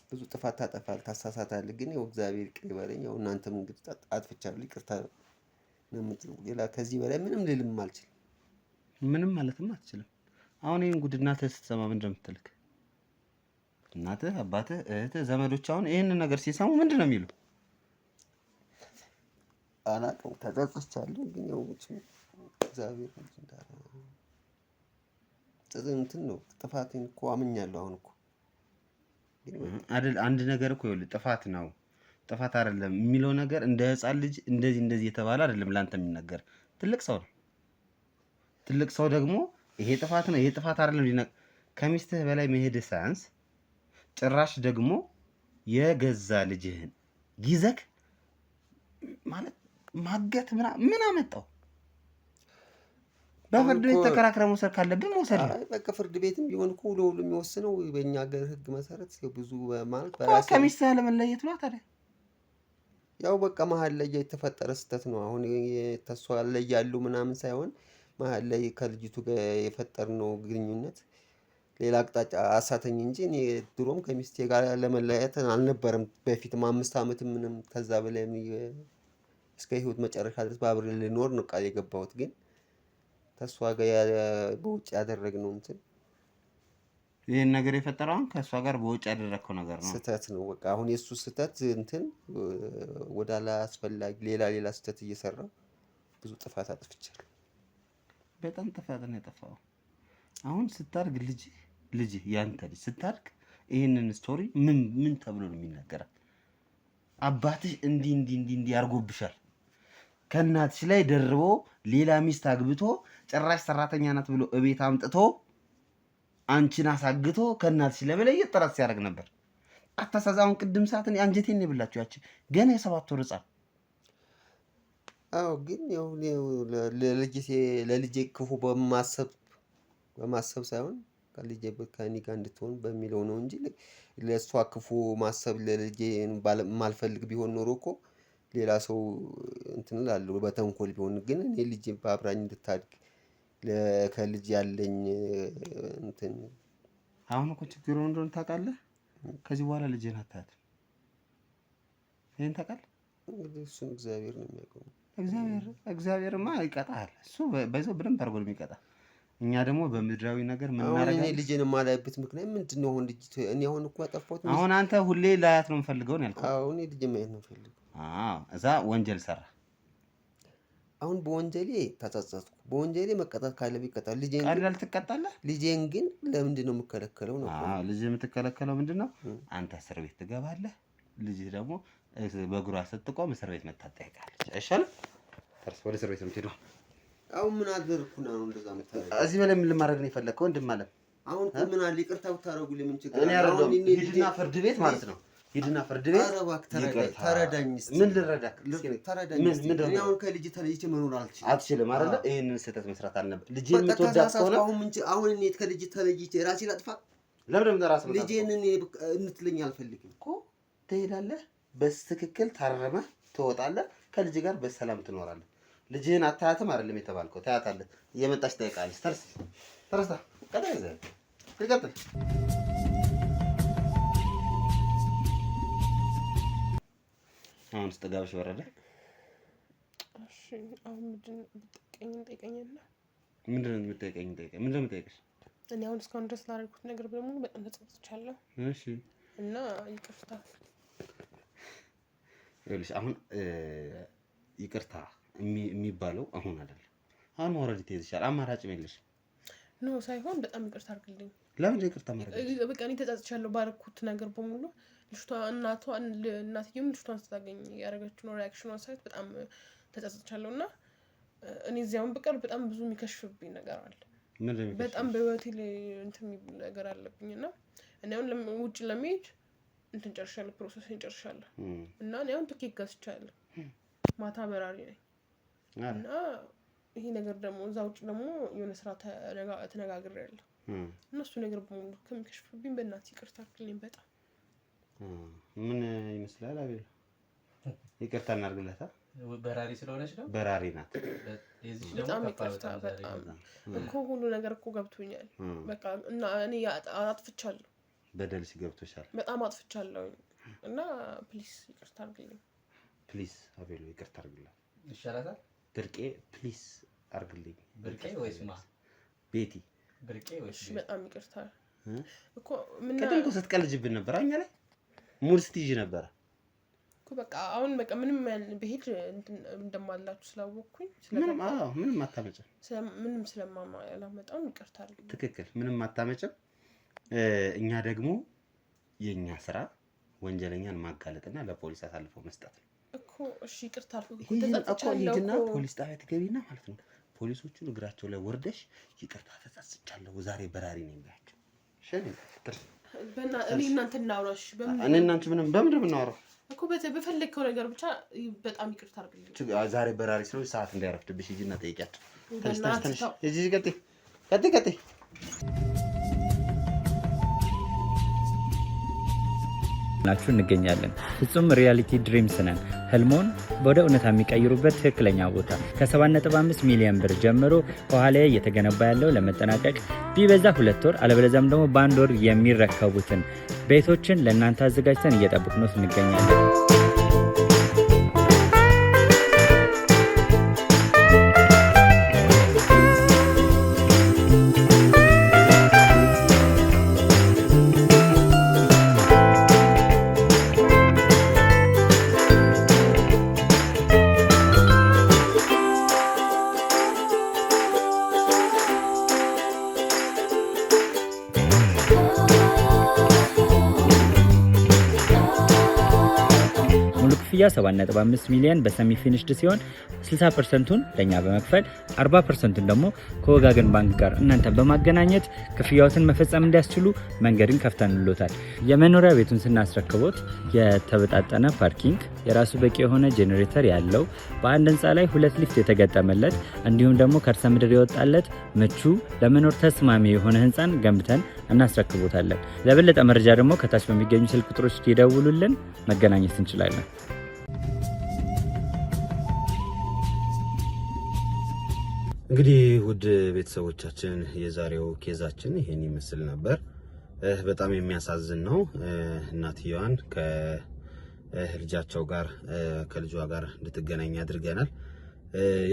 ብዙ ጥፋት ታጠፋለህ፣ ታሳሳታለህ። ግን ያው እግዚአብሔር ይቅር ይበለኝ። ያው እናንተም እንግዲህ አጥፍቻለሁ ይቅርታ ነው የምትለው። ሌላ ከዚህ በላይ ምንም ልልም አልችልም። ምንም ማለትም አትችልም። አሁን ይሄን ጉድ እናትህ ስትሰማ ምንድን ነው የምትልክ? እናትህ፣ አባትህ፣ እህትህ፣ ዘመዶች አሁን ይሄንን ነገር ሲሰሙ ምንድን ነው የሚሉ? አላውቅም። ተጸጽቻለሁ። ግን ያው እግዚአብሔር እንትን ነው ጥፋቴን እኮ አምኛለሁ። አሁን እኮ አይደል አንድ ነገር እኮ ይኸውልህ ጥፋት ነው ጥፋት አይደለም የሚለው ነገር እንደ ህፃን ልጅ እንደዚህ የተባለ አይደለም። ላንተ የሚነገር ትልቅ ሰው ነው። ትልቅ ሰው ደግሞ ይሄ ጥፋት ነው ይሄ ጥፋት አይደለም ከሚስትህ በላይ መሄድ ሳያንስ ጭራሽ ደግሞ የገዛ ልጅህን ይዘክ ማለት ማገት ምን አመጣው? በፍርድ ቤት ተከራክረ መውሰድ ካለብን መውሰድ ነው። በቃ ፍርድ ቤትም ቢሆን እኮ ለሁሉ የሚወስነው በእኛ ሀገር ህግ መሰረት ብዙ ማለት ከሚስትህ ለመለየት ነው ታዲያ። ያው በቃ መሀል ላይ የተፈጠረ ስህተት ነው። አሁን ተሷ ላይ ያሉ ምናምን ሳይሆን መሀል ላይ ከልጅቱ ጋር የፈጠርነው ግንኙነት ሌላ አቅጣጫ አሳተኝ እንጂ እኔ ድሮም ከሚስቴ ጋር ለመለያየት አልነበረም። በፊትም 5 ዓመት ምንም ከዛ በላይ እስከ ህይወት መጨረሻ ድረስ በአብረን ልኖር ነው ቃል የገባሁት። ግን ተሷ ጋር በውጭ ያደረግነው እንትን ይሄን ነገር የፈጠረው ከሷ ጋር በውጭ ያደረግከው ነገር ነው። ስህተት ነው። በቃ አሁን የሱ ስህተት እንትን ወደ አላስፈላጊ ሌላ ስህተት እየሰራው ብዙ ጥፋት አጥፍቻለሁ። በጣም ጥፋት ነው ያጠፋው። አሁን ስታርግ ልጅ ያንተ ልጅ ስታርግ ይሄንን ስቶሪ ምን ተብሎ ነው የሚነገረው? አባትሽ እንዲህ አርጎብሻል፣ ከእናትሽ ላይ ደርቦ ሌላ ሚስት አግብቶ ጭራሽ ሰራተኛ ናት ብሎ እቤት አምጥቶ አንቺን አሳግቶ ከእናትሽ ለመለየት ጥረት ሲያደርግ ነበር። አታሳዛውን ቅድም ሰዓት አንጀቴን ይብላችሁ ያቺ ገና የ7 ወር ህፃን። አዎ ግን ያው ለልጄ ክፉ በማሰብ ሳይሆን ከልጄ ከእኔ ጋር እንድትሆን በሚለው ነው እንጂ ለእሷ ክፉ ማሰብ ለልጄ ማልፈልግ ቢሆን ኖሮ እኮ ሌላ ሰው እንትን እላለሁ በተንኮል ቢሆን። ግን እኔ ልጄ በአብራኝ እንድታድግ ከልጅ ያለኝ እንትን አሁን እኮ ችግሩ እንደሆነ ታውቃለህ። ከዚህ በኋላ ልጅህን አታያትም። ይሄን ታውቃለህ። እንግዲህ እሱን እግዚአብሔር ነው የሚያውቀው። እግዚአብሔርማ ይቀጣል። እሱ በዛው በደንብ አድርጎ ነው የሚቀጣ። እኛ ደግሞ በምድራዊ ነገር ምን አሁን እናደርጋለን? እኔ ልጄን የማላይበት ምክንያት ምንድን ነው? አሁን ልጅ እኔ አሁን እኮ ያጠፋሁት አሁን አንተ ሁሌ ላያት ነው የምፈልገው ነው ያልከው። አዎ እኔ ልጄን ማየት ነው የምፈልገው። እዛ ወንጀል ሰራ። አሁን በወንጀሌ ተጸጸትኩ። በወንጀሌ መቀጣት ካለብኝ ይቀጣል። ልጄን ቀላል ትቀጣለህ። ልጄን ግን ለምንድን ነው የምከለከለው ነው? ልጅ የምትከለከለው ምንድን ነው? አንተ እስር ቤት ትገባለህ። ልጅህ ደግሞ በእግሯ ስትቆም እስር ቤት መታ ትጠይቃለች። አይሻልም? ተርስ ወደ እስር ቤት ነው የምትሄደው። አሁን ምን አደረኩና ነው እንደዛ የምታደርገው? እዚህ በላይ ምን ልማድረግ ነው የፈለግከው? ወንድም አለ አሁን ምን አለ ይቅርታ ብታረጉልኝ ምን ችግር እኔ አይደለም። ሂድና ፍርድ ቤት ማለት ነው። ሂድና ፍርድ ቤት። ኧረ እባክህ ተረዳኝ። ምን ልረዳህ? ተረዳኝ። እኔ አሁን ከልጅ ተለይቼ መኖር አትችልም አይደለ? ይሄንን ስህተት መስራት አልነበረ። ልጅ የምትወዳት ከሆነ አሁን እኔ ከልጅ ተለይቼ ራሴ ላጥፋ? ለምን ራስህ ልጄን እኔ እንትለኝ አልፈልግም እኮ። ትሄዳለህ፣ በትክክል ታረመህ ትወጣለህ፣ ከልጅ ጋር በሰላም ትኖራለህ። ልጅህን አታያትም አይደለም የተባልከው፣ ታያታለህ። እየመጣች ትጠይቃለች። ተረስታ ቀጣይ ዘ ይቀጥል። አሁን ስተጋብሽ ወረደ። እሺ አሁን ጠይቀኝና ምንድን ነው የምትጠይቀኝ? ምንድን ነው የምትጠይቀሽ? እኔ አሁን እስካሁን ድረስ ላደረኩት ነገር በሙሉ በጣም ተጸጽቻለሁ። እሺ እና ይቅርታ። ይኸውልሽ አሁን ይቅርታ የሚባለው አሁን አይደለም። አሁን ማውረድ ትይዝሻል። አማራጭም የለሽም። ኖ ሳይሆን በጣም ይቅርታ አድርግልኝ። ለምን ይቅርታ ማድረግ? በቃ እኔ ተጸጽቻለሁ ባደረኩት ነገር በሙሉ። ልጅቷ እናትየውም ልጅቷን ስታገኝ ያደረገችው ሪያክሽኗን ሳይት በጣም ተጸጽቻለሁ። እና እኔ እዚያውን በቀር በጣም ብዙ የሚከሽፍብኝ ነገር አለ። በጣም በህይወቴ ላይ እንትን የሚል ነገር አለብኝ። እና እኔ አሁን ውጭ ለመሄድ እንትን ጨርሻለሁ፣ ፕሮሰስን ጨርሻለሁ። እና እኔ አሁን ትኬት ገዝቻለሁ። ማታ በራሪ ነኝ። እና ይሄ ነገር ደግሞ እዛ ውጭ ደግሞ የሆነ ስራ ተነጋግሬያለሁ። እነሱ ነገር በሙሉ ከሚከሽፍብኝ በእናትህ ይቅርታ አድርግልኝ። በጣም ምን ይመስላል? አቤል ይቅርታ እናድርግለታ። በራሪ ስለሆነች ነው። በራሪ ናት። በጣም ይቅርታ። በጣም እኮ ሁሉ ነገር እኮ ገብቶኛል። በቃ እና እኔ አጥፍቻለሁ። በደልሽ ገብቶሻል። በጣም አጥፍቻለሁ። እና ፕሊስ ይቅርታ አድርግልኝ። ፕሊስ አቤል ይቅርታ አድርግልኝ። ይሻላታል። ብርቄ ፕሊስ አድርግልኝ። ብርቄ ወይስ ማ? ቤቲ ብርቄ ወይስ? በጣም ይቅርታ እኮ ቅድም እኮ ስትቀልጅብን ነበር። እኛ ላይ ሙድ ስትይዥ ነበር እኮ። በቃ አሁን በቃ ምንም በሄድ እንደማላችሁ ስላወቅኩኝ ምንም አታመጭም። ምንም ስለማላመጣው ይቅርታ አድርግልኝ። ትክክል፣ ምንም አታመጭም። እኛ ደግሞ የኛ ስራ ወንጀለኛን ማጋለጥና ለፖሊስ አሳልፈው መስጠት ነው እኮ። እሺ ይቅርታ አድርጉልኝ። ሂጂና ፖሊስ ጣቢያ ትገቢና ማለት ነው ፖሊሶቹን እግራቸው ላይ ወርደሽ ይቅርታ ተጸጽቻለሁ፣ ዛሬ በራሪ ነኝ ብያቸው። እኔ እናንተ እናውራሽ። እኔ እናንተ ምንም በምንድን ነው የምናወራው እኮ በፈለግከው ነገር ብቻ በጣም ይቅርታ አድርግልኝ። ዛሬ በራሪ ስለሆነ ሰዓት እንዳይረፍድብሽ ሂጂና ጠይቂያቸው። ትንሽ ሂጂ። ቀጥይ ናችሁ እንገኛለን። ፍጹም ሪያሊቲ ድሪምስ ነን። ህልሞን ወደ እውነታ የሚቀይሩበት ትክክለኛ ቦታ ከ7.5 ሚሊዮን ብር ጀምሮ ከኋላ እየተገነባ ያለው ለመጠናቀቅ ቢበዛ 2 ወር አለበለዚያም ደግሞ በ1 ወር የሚረከቡትን ቤቶችን ለእናንተ አዘጋጅተን እየጠበቅነው እንገኛለን። ክፍያ 7.5 ሚሊዮን በሰሚ ፊኒሽድ ሲሆን 60%ቱን ለኛ በመክፈል 40%ቱን ደግሞ ከወጋገን ባንክ ጋር እናንተ በማገናኘት ክፍያዎትን መፈጸም እንዲያስችሉ መንገድን ከፍተንልዎታል። የመኖሪያ ቤቱን ስናስረክቦት የተበጣጠነ ፓርኪንግ፣ የራሱ በቂ የሆነ ጄኔሬተር ያለው በአንድ ህንፃ ላይ 2 ሊፍት የተገጠመለት እንዲሁም ደግሞ ከርሰ ምድር የወጣለት ምቹ ለመኖር ተስማሚ የሆነ ህንፃን ገንብተን እናስረክቦታለን። ለበለጠ መረጃ ደግሞ ከታች በሚገኙ ስልክ ቁጥሮች ይደውሉልን፣ መገናኘት እንችላለን። እንግዲህ ውድ ቤተሰቦቻችን የዛሬው ኬዛችን ይሄን ይመስል ነበር። በጣም የሚያሳዝን ነው። እናትየዋን ከልጃቸው ጋር ከልጇ ጋር እንድትገናኝ አድርገናል።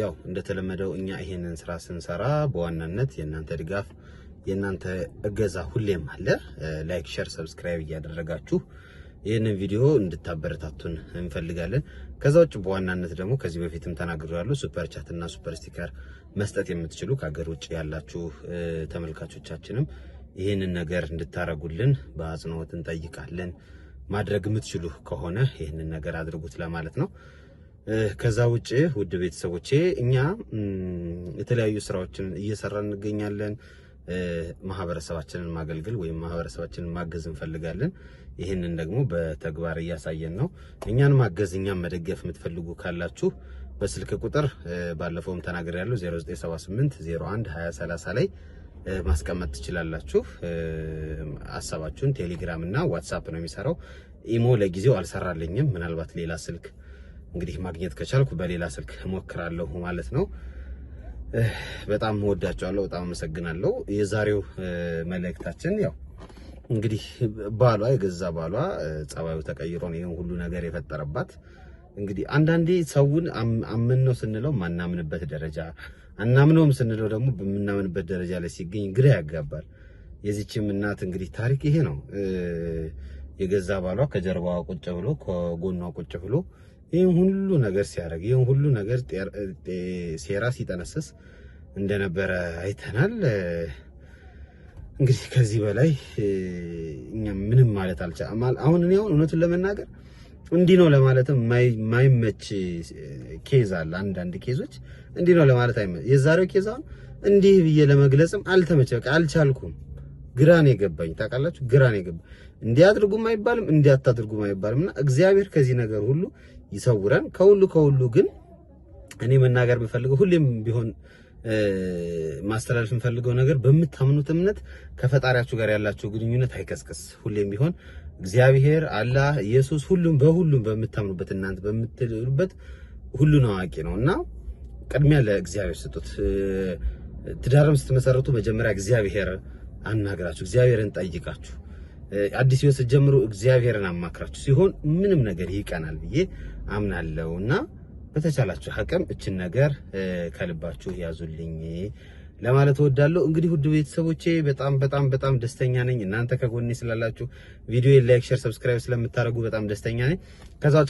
ያው እንደተለመደው እኛ ይሄንን ስራ ስንሰራ በዋናነት የእናንተ ድጋፍ የእናንተ እገዛ ሁሌም አለ። ላይክ፣ ሼር፣ ሰብስክራይብ እያደረጋችሁ ይህንን ቪዲዮ እንድታበረታቱን እንፈልጋለን። ከዛ ውጭ በዋናነት ደግሞ ከዚህ በፊትም ተናግሬያለሁ፣ ሱፐር ቻት እና ሱፐር ስቲከር መስጠት የምትችሉ ከሀገር ውጭ ያላችሁ ተመልካቾቻችንም ይህንን ነገር እንድታረጉልን በአጽንኦት እንጠይቃለን። ማድረግ የምትችሉ ከሆነ ይህንን ነገር አድርጉት ለማለት ነው። ከዛ ውጭ ውድ ቤተሰቦቼ እኛ የተለያዩ ስራዎችን እየሰራን እንገኛለን። ማህበረሰባችንን ማገልገል ወይም ማህበረሰባችንን ማገዝ እንፈልጋለን። ይህንን ደግሞ በተግባር እያሳየን ነው። እኛን ማገዝ እኛን መደገፍ የምትፈልጉ ካላችሁ በስልክ ቁጥር ባለፈውም ተናግሬያለሁ 0978 01 2030 ላይ ማስቀመጥ ትችላላችሁ ሐሳባችሁን። ቴሌግራም እና ዋትስአፕ ነው የሚሰራው። ኢሞ ለጊዜው አልሰራልኝም። ምናልባት ሌላ ስልክ እንግዲህ ማግኘት ከቻልኩ በሌላ ስልክ እሞክራለሁ ማለት ነው። በጣም ወዳችኋለሁ። በጣም አመሰግናለሁ። የዛሬው መልእክታችን ያው እንግዲህ ባሏ የገዛ ባሏ ጸባዩ ተቀይሮ ነው ይሄን ሁሉ ነገር የፈጠረባት። እንግዲህ አንዳንዴ ሰውን አምነው ስንለው ማናምንበት ደረጃ አናምነውም ስንለው ደግሞ በምናምንበት ደረጃ ላይ ሲገኝ ግራ ያጋባል። የዚችም እናት እንግዲህ ታሪክ ይሄ ነው። የገዛ ባሏ ከጀርባዋ ቁጭ ብሎ ከጎኗ ቁጭ ብሎ ይሄን ሁሉ ነገር ሲያደርግ ይሄን ሁሉ ነገር ሴራ ሲጠነስስ እንደነበረ አይተናል። እንግዲህ ከዚህ በላይ እኛ ምንም ማለት አልቻለም። አሁን እኔ እውነቱን ለመናገር እንዲህ ነው ለማለትም ማይመች ኬዝ አለ። አንዳንድ ኬዞች እንዲህ ነው ለማለት አይመች። የዛሬው ኬዝ አሁን እንዲህ ብዬ ለመግለጽም አልተመቸም፣ አልቻልኩም። ግራን የገባኝ ታውቃላችሁ፣ ግራን የገባኝ እንዲያድርጉም አይባልም እንዲያታድርጉም አይባልምና እግዚአብሔር ከዚህ ነገር ሁሉ ይሰውረን። ከሁሉ ግን እኔ መናገር የምፈልገው ሁሌም ቢሆን ማስተላለፍ የምፈልገው ነገር በምታምኑት እምነት ከፈጣሪያችሁ ጋር ያላችሁ ግንኙነት አይቀስቀስ። ሁሌም ቢሆን እግዚአብሔር፣ አላህ፣ ኢየሱስ ሁሉም በሁሉም በምታምኑበት እናንተ በምትሉበት ሁሉን አዋቂ ነውና ቅድሚያ ለእግዚአብሔር ስጡት። ትዳርም ስትመሰረቱ መጀመሪያ እግዚአብሔር አናግራችሁ እግዚአብሔርን ጠይቃችሁ አዲስ ህይወት ስትጀምሩ እግዚአብሔርን አማክራችሁ ሲሆን ምንም ነገር ይቀናል ብዬ አምናለሁና በተቻላችሁ አቅም እችን ነገር ከልባችሁ ያዙልኝ ለማለት እወዳለሁ። እንግዲህ ውድ ቤተሰቦቼ በጣም ደስተኛ ነኝ እናንተ ከጎኔ ስላላችሁ። ቪዲዮ ላይክ፣ ሼር፣ ሰብስክራይብ ስለምታደርጉ በጣም ደስተኛ ነኝ።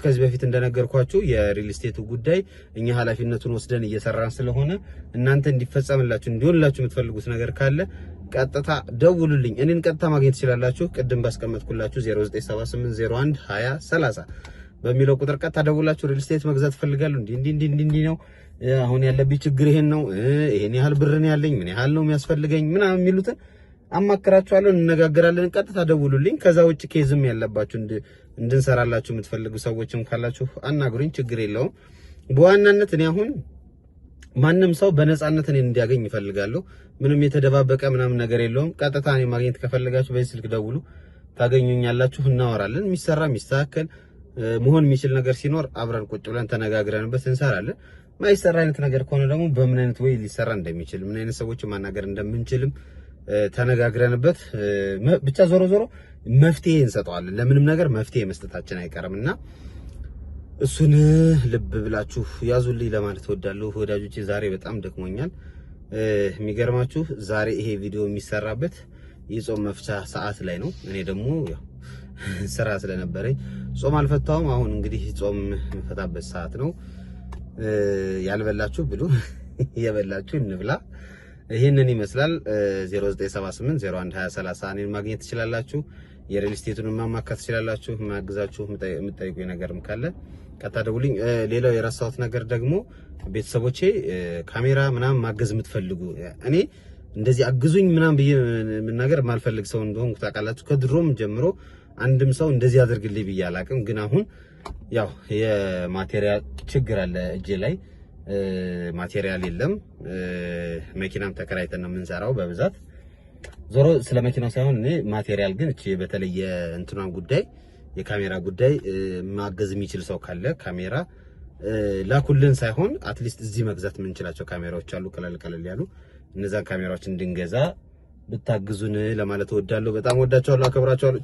ከዚህ በፊት እንደነገርኳችሁ የሪል ስቴቱ ጉዳይ እኛ ኃላፊነቱን ወስደን እየሰራን ስለሆነ እናንተ እንዲፈጸምላችሁ እንዲሆንላችሁ የምትፈልጉት ነገር ካለ ቀጥታ ደውሉልኝ። እኔን ቀጥታ ማግኘት ትችላላችሁ። ቅድም ባስቀመጥኩላችሁ 0978 01 2030 በሚለው ቁጥር ቀጥታ ደውላችሁ ሪል ስቴት መግዛት ፈልጋለሁ እንዲህ ነው አሁን ያለብኝ ችግር ይሄን ነው፣ ይሄን ያህል ብር ነው ያለኝ፣ ምን ያህል ነው የሚያስፈልገኝ ምናምን የሚሉትን አማክራችኋለሁ፣ እንነጋገራለን። ቀጥታ ደውሉልኝ። ከዛ ውጭ ኬዝም ያለባችሁ እንድንሰራላችሁ የምትፈልጉ ሰዎችም ካላችሁ አናግሩኝ፣ ችግር የለውም። በዋናነት እኔ አሁን ማንም ሰው በነፃነት እኔን እንዲያገኝ ይፈልጋለሁ። ምንም የተደባበቀ ምናምን ነገር የለውም። ቀጥታ እኔ ማግኘት ከፈለጋችሁ በዚህ ስልክ ደውሉ፣ ታገኙኛላችሁ፣ እናወራለን። የሚሰራ የሚስተካከል መሆን የሚችል ነገር ሲኖር አብረን ቁጭ ብለን ተነጋግረንበት እንሰራለን። ማይሰራ አይነት ነገር ከሆነ ደግሞ በምን አይነት ወይ ሊሰራ እንደሚችል ምን አይነት ሰዎችን ማናገር እንደምንችልም ተነጋግረንበት ብቻ ዞሮ መፍትሄ እንሰጠዋለን። ለምንም ነገር መፍትሄ መስጠታችን አይቀርምና እሱን ልብ ብላችሁ ያዙልኝ ለማለት እወዳለሁ ወዳጆቼ። ዛሬ በጣም ደክሞኛል። የሚገርማችሁ ዛሬ ይሄ ቪዲዮ የሚሰራበት የጾም መፍቻ ሰዓት ላይ ነው። እኔ ደግሞ ያው ስራ ስለነበረኝ ጾም አልፈታውም። አሁን እንግዲህ ጾም የምፈታበት ሰዓት ነው። ያልበላችሁ ብሉ፣ የበላችሁ እንብላ። ይሄንን ይመስላል። 0978 01 2030 እኔን ማግኘት ትችላላችሁ። የሪል ስቴቱን ማማካት ትችላላችሁ። ማግዛችሁ የምትጠይቁኝ ነገርም ካለ ቀጣደውልኝ። ሌላው የረሳሁት ነገር ደግሞ ቤተሰቦቼ ካሜራ ምናምን ማገዝ የምትፈልጉ እኔ እንደዚህ አግዙኝ ምናምን ብዬ መናገር ማልፈልግ ሰው እንደሆንኩ ታውቃላችሁ። ከድሮም ጀምሮ አንድም ሰው እንደዚህ አድርግልኝ ብዬ አላቅም። ግን አሁን ያው የማቴሪያል ችግር አለ እጄ ላይ ማቴሪያል የለም። መኪናም ተከራይተን ነው የምንሰራው በብዛት። ዞሮ ስለ መኪናው ሳይሆን እኔ ማቴሪያል ግን እቺ በተለየ እንትኗን ጉዳይ የካሜራ ጉዳይ ማገዝ የሚችል ሰው ካለ ካሜራ ላኩልን ሳይሆን አትሊስት እዚህ መግዛት የምንችላቸው ካሜራዎች አሉ ቀለል ያሉ እነዛን ካሜራዎች እንድንገዛ ብታግዙን ለማለት እወዳለሁ። በጣም ወዳችኋለሁ፣ አከብራችኋለሁ።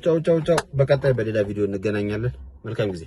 ቻው። በቀጣይ በሌላ ቪዲዮ እንገናኛለን። መልካም ጊዜ